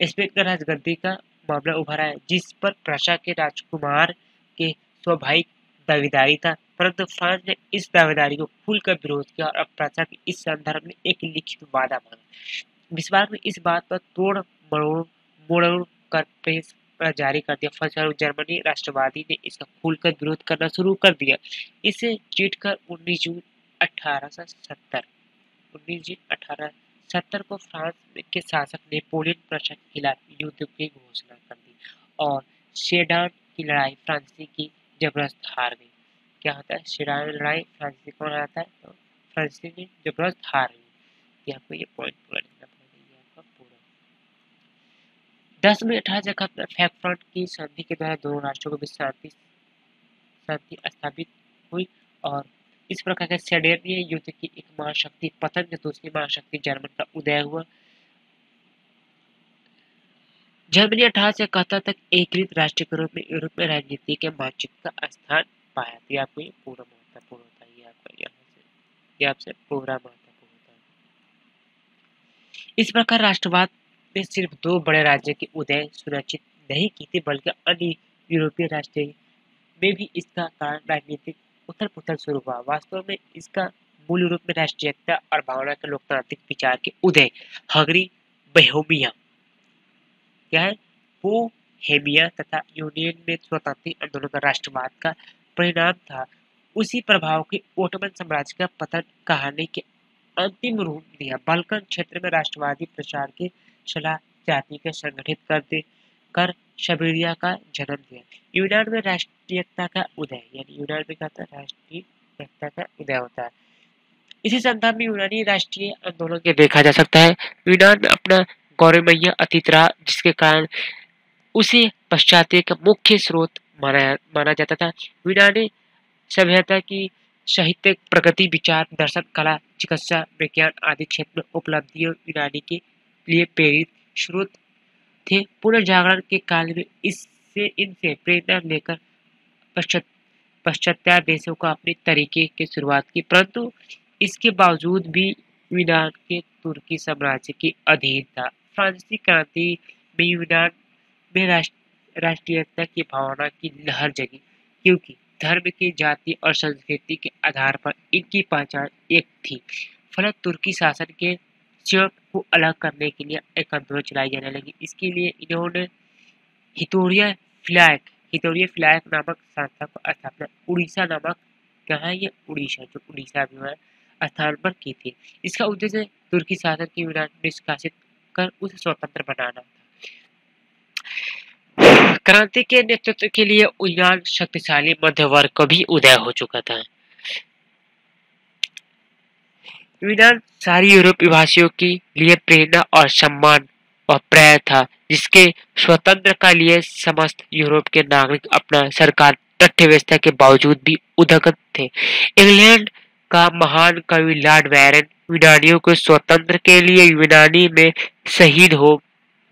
स्पेन का राजगद्दी का मामला उभरा है, जिस पर प्रशा के राजकुमार के स्वाभाविक दावेदारी था, परंतु फ्रांस ने इस दावेदारी को खुलकर विरोध किया और प्रशा के इस संदर्भ में एक लिखित वादा मांगा। बिस्मार्क ने इस बात पर तोड़ मरोड़ कर प्रेस जारी कर दिया। फलस्वरूप जर्मनी राष्ट्रवादी ने इसका खुलकर विरोध करना शुरू कर दिया। इसे जीत कर 19 जून 1870 को फ्रांस के शासक नेपोलियन प्रशा के खिलाफ युद्ध की घोषणा कर दी और सेडान की लड़ाई फ्रांसीसी की जबरदस्त हार गई। क्या होता है सेडान लड़ाई, फ्रांसीसी कौन आता है, तो फ्रांसीसी ने जबरदस्त हार गई। आपको ये पॉइंट पूरा लिखना पड़ेगा। 10 मई 1871 में फ्रैंकफर्ट की संधि के द्वारा दोनों राष्ट्रों के बीच शांति स्थापित हुई और इस प्रकार के सैडेनिय युद्ध की एक महाशक्ति पतन से दूसरी महाशक्ति जर्मन का उदय हुआ। जर्मनी 1871 तक एकीकृत राष्ट्र के रूप में यूरोप में राजनीति के मानचित्र का स्थान पाया। तो आपको ये पूरा महत्वपूर्ण होता है, ये आपका यहाँ से ये आपसे पूरा महत्वपूर्ण होता है। इस प्रकार राष्ट्रवाद ने सिर्फ 2 बड़े राज्यों की उदय सुनिश्चित नहीं की थी, बल्कि अन्य यूरोपीय राष्ट्रों में भी इसका कारण राजनीतिक उथल-पुथल शुरू हुआ। वास्तव में इसका मूल रूप में राष्ट्रीयता और भावना के लोकतांत्रिक विचार के उदय, हंगरी, बोहेमिया क्या है बोहेमिया तथा यूनियन में स्वतंत्र आंदोलन का राष्ट्रवाद का परिणाम था। उसी प्रभाव के ओटोमन साम्राज्य का पतन कहानी के अंतिम रूप दिया। बाल्कन क्षेत्र में राष्ट्रवादी प्रचार के सलाह जाति के संगठित कर शबीरिया का जन्म दिया। यूनान में राष्ट्रीयता का उदय, यानी यूनान में क्या होता है राष्ट्रीयता का उदय होता है। इसी संदर्भ में यूनानी राष्ट्रीय आंदोलन के देखा जा सकता है। यूनान में अपना गौरवमय अतीत रहा, जिसके कारण उसे पाश्चात्य का मुख्य स्रोत माना जाता था। यूनानी सभ्यता की साहित्य प्रगति, विचार, दर्शन, कला, चिकित्सा, विज्ञान आदि क्षेत्र में उपलब्धियों यूनानी के लिए प्रेरित स्रोत थे। पुनर्जागरण के काल में इनसे प्रेरणा लेकर पाश्चात्य देशों को अपने तरीके की शुरुआत की, परंतु इसके बावजूद भी यूनान के तुर्की साम्राज्य के अधीन था। फ्रांसीसी क्रांति में यूनान में राष्ट्रीयता की भावना की लहर जगी, क्योंकि धर्म की, जाति और संस्कृति के आधार पर इनकी पहचान एक थी। फलत तुर्की शासन के सेवक को अलग करने के लिए एक आंदोलन चलाई जाने लगी। इसके लिए इन्होंने हितोरिया फिलायक नामक संस्था को स्थापना उड़ीसा नामक, कहाँ ये उड़ीसा, जो उड़ीसा में स्थान पर की थी। इसका उद्देश्य तुर्की शासन की यूनान निष्कासित कर उसे स्वतंत्र बनाना था। क्रांति के नेतृत्व के लिए यूनान शक्तिशाली मध्य वर्ग का भी उदय हो चुका था। यूनान सारी यूरोपीय वासियों के लिए प्रेरणा और सम्मान अप्रैल था, जिसके स्वतंत्र का लिए समस्त यूरोप के नागरिक अपना सरकार तथ्य व्यवस्था के बावजूद भी उदारकत थे। इंग्लैंड का महान कवि लॉर्ड बैरन यूनानियों को स्वतंत्र के लिए यूनानी में शहीद हो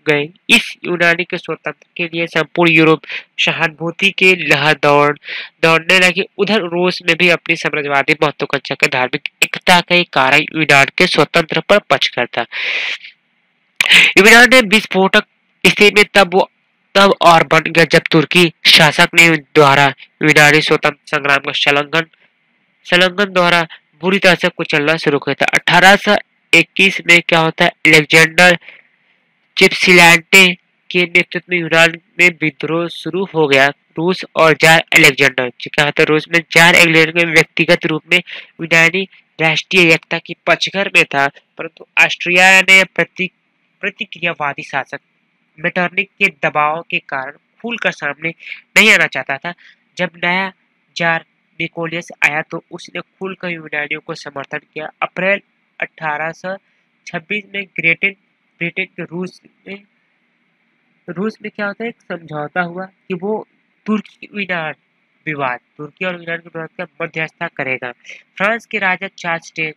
गए। इस यूनानी के स्वतंत्र के लिए संपूर्ण यूरोप सहानुभूति के लहर दौड़ने लगी। उधर रूस में भी अपनी साम्राज्यवादी महत्वाकांक्षा के धार्मिक एकता के कारण यूनान के स्वतंत्र पर पक्षकर था। यूनान ने विस्फोटक स्थिति में तब और बन गया जब तुर्की शासक ने द्वारा यूनानी स्वतंत्र संग्राम का संलग्न द्वारा बुरी तरह से कुचलना शुरू किया था। 1821 में क्या होता है, अलेक्जेंडर चिपसिलैंटे के नेतृत्व में यूनान में विद्रोह शुरू हो गया। रूस और जार अलेक्जेंडर क्या होता है, रूस में जार अलेक्जेंडर में व्यक्तिगत रूप में यूनानी राष्ट्रीय एकता की पक्षघर में था, परंतु ऑस्ट्रिया ने प्रतिक्रियावादी शासक मेटरनिक के दबाव के कारण खुलकर सामने नहीं आना चाहता था। जब नया जार निकोलियस आया तो उसने खुलकर यूनानियों को समर्थन किया। अप्रैल 1826 में ब्रिटेन के रूस में क्या होता है, एक समझौता हुआ कि वो तुर्की और यूनान के विवाद का मध्यस्थता करेगा। फ्रांस के राजा चार्ल्स टेन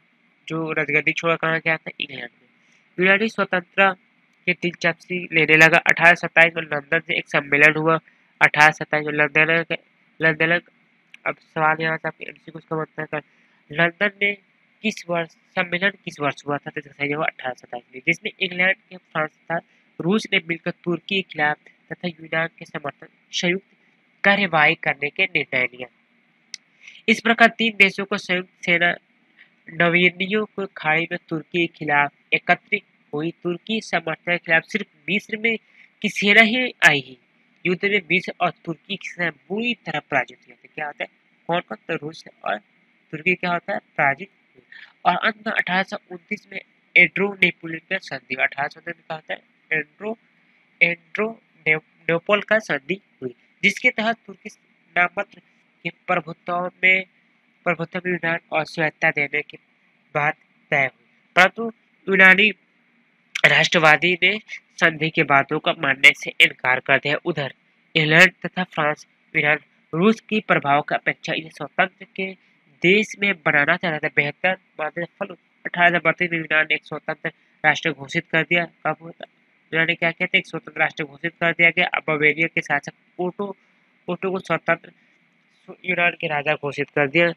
जो राजगद्दी छोड़ कहाँ गया था, इंग्लैंड में। यूनानी स्वतंत्रता की दिलचस्पी लेने लगा। 1827 में लंदन से एक सम्मेलन हुआ। 1827 में लंदन अब सवाल यहाँ से आपके एमसीक्यू का मतलब है, लंदन में सम्मेलन किस वर्ष हुआ था, तो सही हुआ 1827 में, जिसमें इंग्लैंड के फ्रांस तथा रूस ने मिलकर तुर्की के खिलाफ तथा यूनान के समर्थन संयुक्त कार्यवाही करने के निर्णय लिया। इस प्रकार तीन देशों को संयुक्त सेना नवीनियों को खाड़ी में तुर्की के खिलाफ एकत्रित हुई। तुर्की समर्थन के खिलाफ सिर्फ मिस्र में की सेना ही आई ही। युद्ध में मिस्र और तुर्की की सेना बुरी तरह पराजित हुई थी। क्या होता है, कौन तो रूस और तुर्की क्या होता है, पराजित हुई। और अंत में 1829 में एड्रो नेपोलियन का संधि, 1829 में क्या होता है, एड्रो का संधि हुई, जिसके तहत तुर्की नाममात्र के प्रभुत्व में यूनान और स्वायत्तता देने की बात तय हुई, परंतु यूनानी राष्ट्रवादी ने संधि के बातों का मानने से इनकार कर दिया। उधर इंग्लैंड तथा फ्रांस यूनान रूस की प्रभाव का अपेक्षा इन्हें स्वतंत्र के देश में बनाना चाहता था। बेहतर मानने फल 1832 में यूनान ने एक स्वतंत्र राष्ट्र घोषित कर दिया। कब होता, यूनान ने क्या किया था, एक स्वतंत्र राष्ट्र घोषित कर दिया गया। अब बवेरिया के शासक ओटो को स्वतंत्र यूनान के राजा घोषित कर दिया,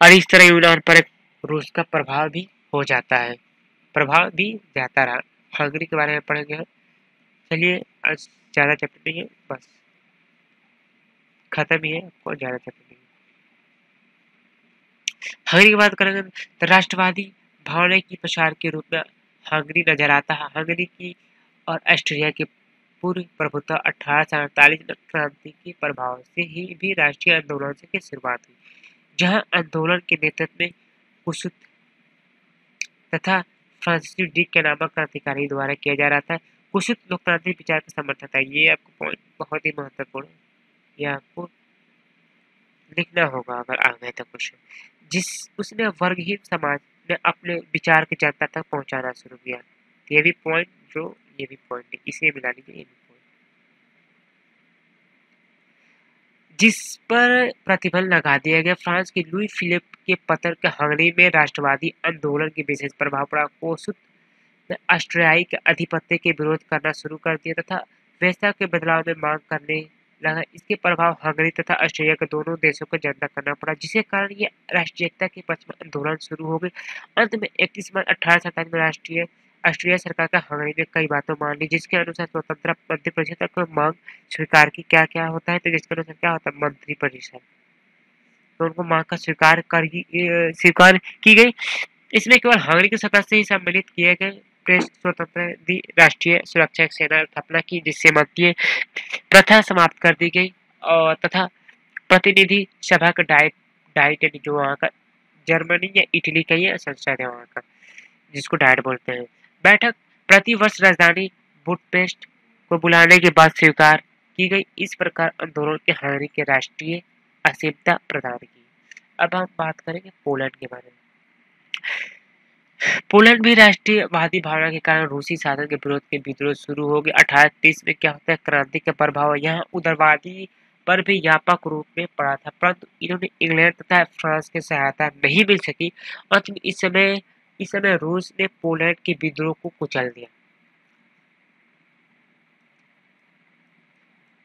और इस तरह यूनान पर रूस का प्रभाव भी हो जाता है, प्रभाव भी जाता रहा। हंगरी के बारे में पढ़ेंगे हम। चलिए आज ज़्यादा चैप्टर नहीं है, बस खत्म ही है, आपको ज़्यादा चैप्टर नहीं है। हंगरी की बात करेंगे तो राष्ट्रवादी भावना की प्रसार के रूप में हंगरी नजर आता है। हंगरी की और ऑस्ट्रिया के पूर्व प्रभुत्व 1848 में क्रांति के प्रभाव से ही भी राष्ट्रीय आंदोलन से की शुरुआत हुई, जहां आंदोलन के नेतृत्व में कुसुत तथा फ्रांसिस ड्यूक के नामक क्रांतिकारी द्वारा किया जा रहा था। कुसुत लोकतांत्रिक विचार का समर्थक था। ये आपको पॉइंट बहुत ही महत्वपूर्ण है, ये आपको लिखना होगा अगर आ गए तो क्वेश्चन। उसने वर्गहीन समाज में अपने विचार की जनता तक पहुंचाना शुरू किया। ये भी पॉइंट ये भी पॉइंट है, इसे मिला लीजिए, ये भी पॉइंट। जिस पर प्रतिबंध लगा दिया गया। फ्रांस के लुई फिलिप के पत्र के हंगरी में राष्ट्रवादी आंदोलन के विशेष प्रभाव पड़ा। कोसुत ने ऑस्ट्रियाई के आधिपत्य के विरोध करना शुरू कर दिया तथा व्यवस्था के बदलाव में मांग करने लगा। इसके प्रभाव हंगरी तथा ऑस्ट्रिया के दोनों देशों को झेलना करना पड़ा, जिसके कारण ये राष्ट्रीय एकता के पक्ष में आंदोलन शुरू हो गए। अंत में 31 मार्च 1827 में ऑस्ट्रिया सरकार का हंगरी ने कई बातों मान ली, जिसके अनुसार स्वतंत्र मंत्री परिषद को मांग स्वीकार की। क्या क्या होता है, तो जिसके अनुसार क्या होता है, मंत्री परिषद, तो उनको मांग का स्वीकार की गई। इसमें केवल हंगरी के सदस्य ही सम्मिलित किए गए। प्रेस स्वतंत्र राष्ट्रीय सुरक्षा सेना स्थापना की, जिससे मंत्रीय प्रथा समाप्त कर दी गई, और तथा प्रतिनिधि सभा का डाइट जो वहाँ का जर्मनी या इटली का ये संसद है वहाँ का, जिसको डाइट बोलते हैं। बैठक प्रति वर्ष राजधानी बुडापेस्ट को बुलाने के बाद स्वीकार की गई। इस प्रकार आंदोलन के हंगरी के राष्ट्रीय असीमता प्रदान की। अब हम बात करेंगे पोलैंड के बारे में। पोलैंड भी राष्ट्रीयवादी भावना के कारण रूसी शासन के विरोध के विद्रोह शुरू हो गए। 1830 में क्या होता है, क्रांति का प्रभाव यहाँ उदारवादी पर भी व्यापक रूप में पड़ा था, परंतु इन्होंने इंग्लैंड तथा फ्रांस की सहायता नहीं मिल सकी। अंत में इस समय रूस ने पोलैंड के विद्रोह को कुचल दिया।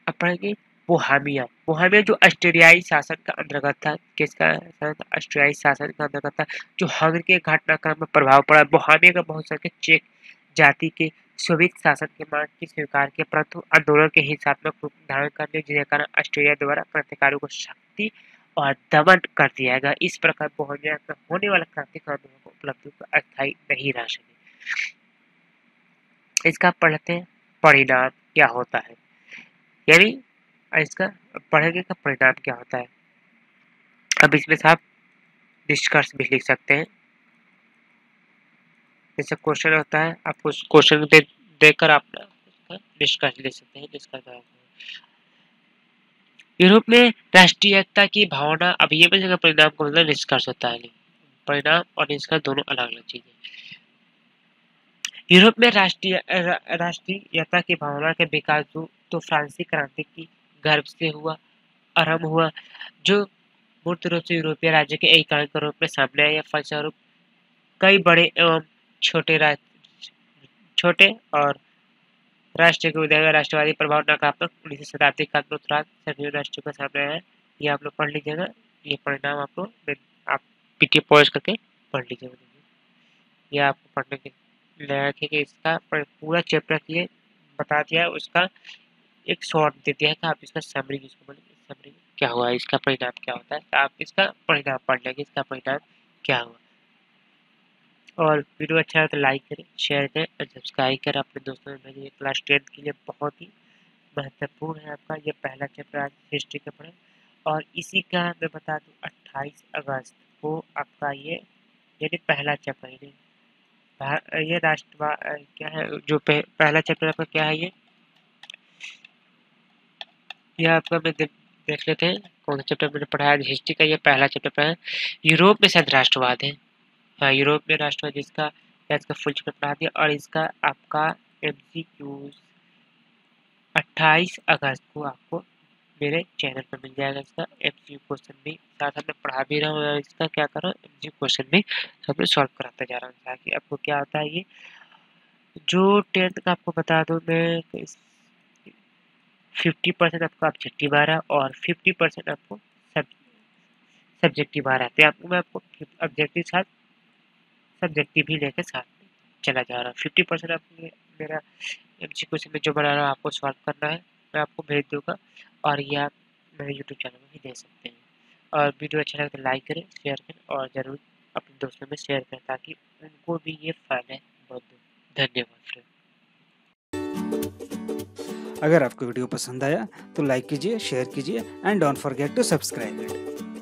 अब पढ़ेंगे बोहेमिया। बोहेमिया जो ऑस्ट्रियाई शासन का अंतर्गत था। किसका शासन था? ऑस्ट्रियाई शासन का अंतर्गत था, जो हंगरी के घटनाक्रम में प्रभाव पड़ा। बोहेमिया का बहुत संख्यक चेक जाति के सोवियत शासन के मांग की स्वीकार किया, परंतु आंदोलन के हिंसात्मक रूप धारण करने जिसके कारण ऑस्ट्रिया द्वारा क्रांतिकारियों को शक्ति और दमन कर दिया गया। इस प्रकार बोहेमिया का होने वाला क्रांतिकारी आंदोलन को उपलब्धि को अस्थायी नहीं रह सके। इसका पढ़ते हैं परिणाम क्या होता है, यानी इसका पढ़ेंगे का परिणाम क्या होता है। अब इसमें से आप निष्कर्ष भी लिख सकते हैं। जैसे क्वेश्चन होता है, आपको क्वेश्चन देकर आप निष्कर्ष लिख सकते हैं। निष्कर्ष यूरोप में राष्ट्रीय एकता की भावना, अब ये मिलेगा परिणाम का मतलब निष्कर्ष होता है। परिणाम और निष्कर्ष दोनों अलग अलग चीजें। यूरोप में राष्ट्रीयता की भावना के विकास तो फ्रांसीसी क्रांति की गर्भ से आरंभ हुआ, जो मूर्त रूप से यूरोपीय राज्य के एकीकरण के रूप में सामने आया। फलस्वरूप कई बड़े एवं छोटे और राष्ट्र के उदय राष्ट्रवादी प्रभाव नकारात्मक 19वीं शताब्दी का उत्तरार्ध सभी राष्ट्रों का सामने आया। ये आप लोग पढ़ लीजिएगा। ये परिणाम आपको आप पीटीएफ पॉज करके पढ़ लीजिएगा। ये आपको पढ़ने के लायक है कि इसका पूरा चैप्टर ये बता दिया, उसका एक शॉर्ट दे दिया है कि आप इसका समरी जिसको बोलेंगे, समरी क्या हुआ, इसका परिणाम क्या होता है, तो आप इसका परिणाम पढ़ लेंगे, इसका परिणाम क्या हुआ। और वीडियो अच्छा है तो लाइक करें, शेयर करें और सब्सक्राइब करें अपने दोस्तों में भेजें। क्लास 10 के लिए बहुत ही महत्वपूर्ण है आपका ये पहला चैप्टर आज हिस्ट्री का पढ़ें। और इसी का मैं बता दूं 28 अगस्त को आपका ये यानी पहला चैप्टर ये राष्ट्रवाद क्या है, जो पहला चैप्टर आपका क्या है, ये आपका मैं देख लेते हैं कौन सा चैप्टर मैंने पढ़ा है। हिस्ट्री का ये पहला चैप्टर है। यूरोप में शायद राष्ट्रवाद है। हाँ, यूरोप में राष्ट्रवाद, जिसका फुल चैप्टर पढ़ा दिया। और इसका आपका MCQ 28 अगस्त को आपको मेरे चैनल पर मिल जाएगा। इसका MCQ क्वेश्चन भी साथ में पढ़ा भी रहा हूँ और इसका क्या कर रहा हूँ, MCQ क्वेश्चन भी सब में सॉल्व कराता जा रहा हूँ ताकि आपको क्या होता है। ये जो 10th का आपको बता दूँ मैं, 50% आपका ऑब्जेक्टिव आ रहा है और 50% आपको सब्जेक्टिव आ रहा है। तो आपको मैं आपको ऑब्जेक्टिव साथ सब्जेक्टिव भी लेकर साथ में चला जा रहा हूँ। 50% आपको मेरा MCQ क्वेश्चन में जो बना रहा है आपको सॉल्व करना है, मैं आपको भेज दूंगा और ये आप मेरे यूट्यूब चैनल में भी दे सकते हैं। और वीडियो अच्छा लगे तो लाइक करें, शेयर करें और ज़रूर अपने दोस्तों में शेयर करें ताकि उनको भी ये फायदा बहुत धन्यवाद फ्रेंड।
अगर आपको वीडियो पसंद आया तो लाइक कीजिए, शेयर कीजिए and don't forget to subscribe it.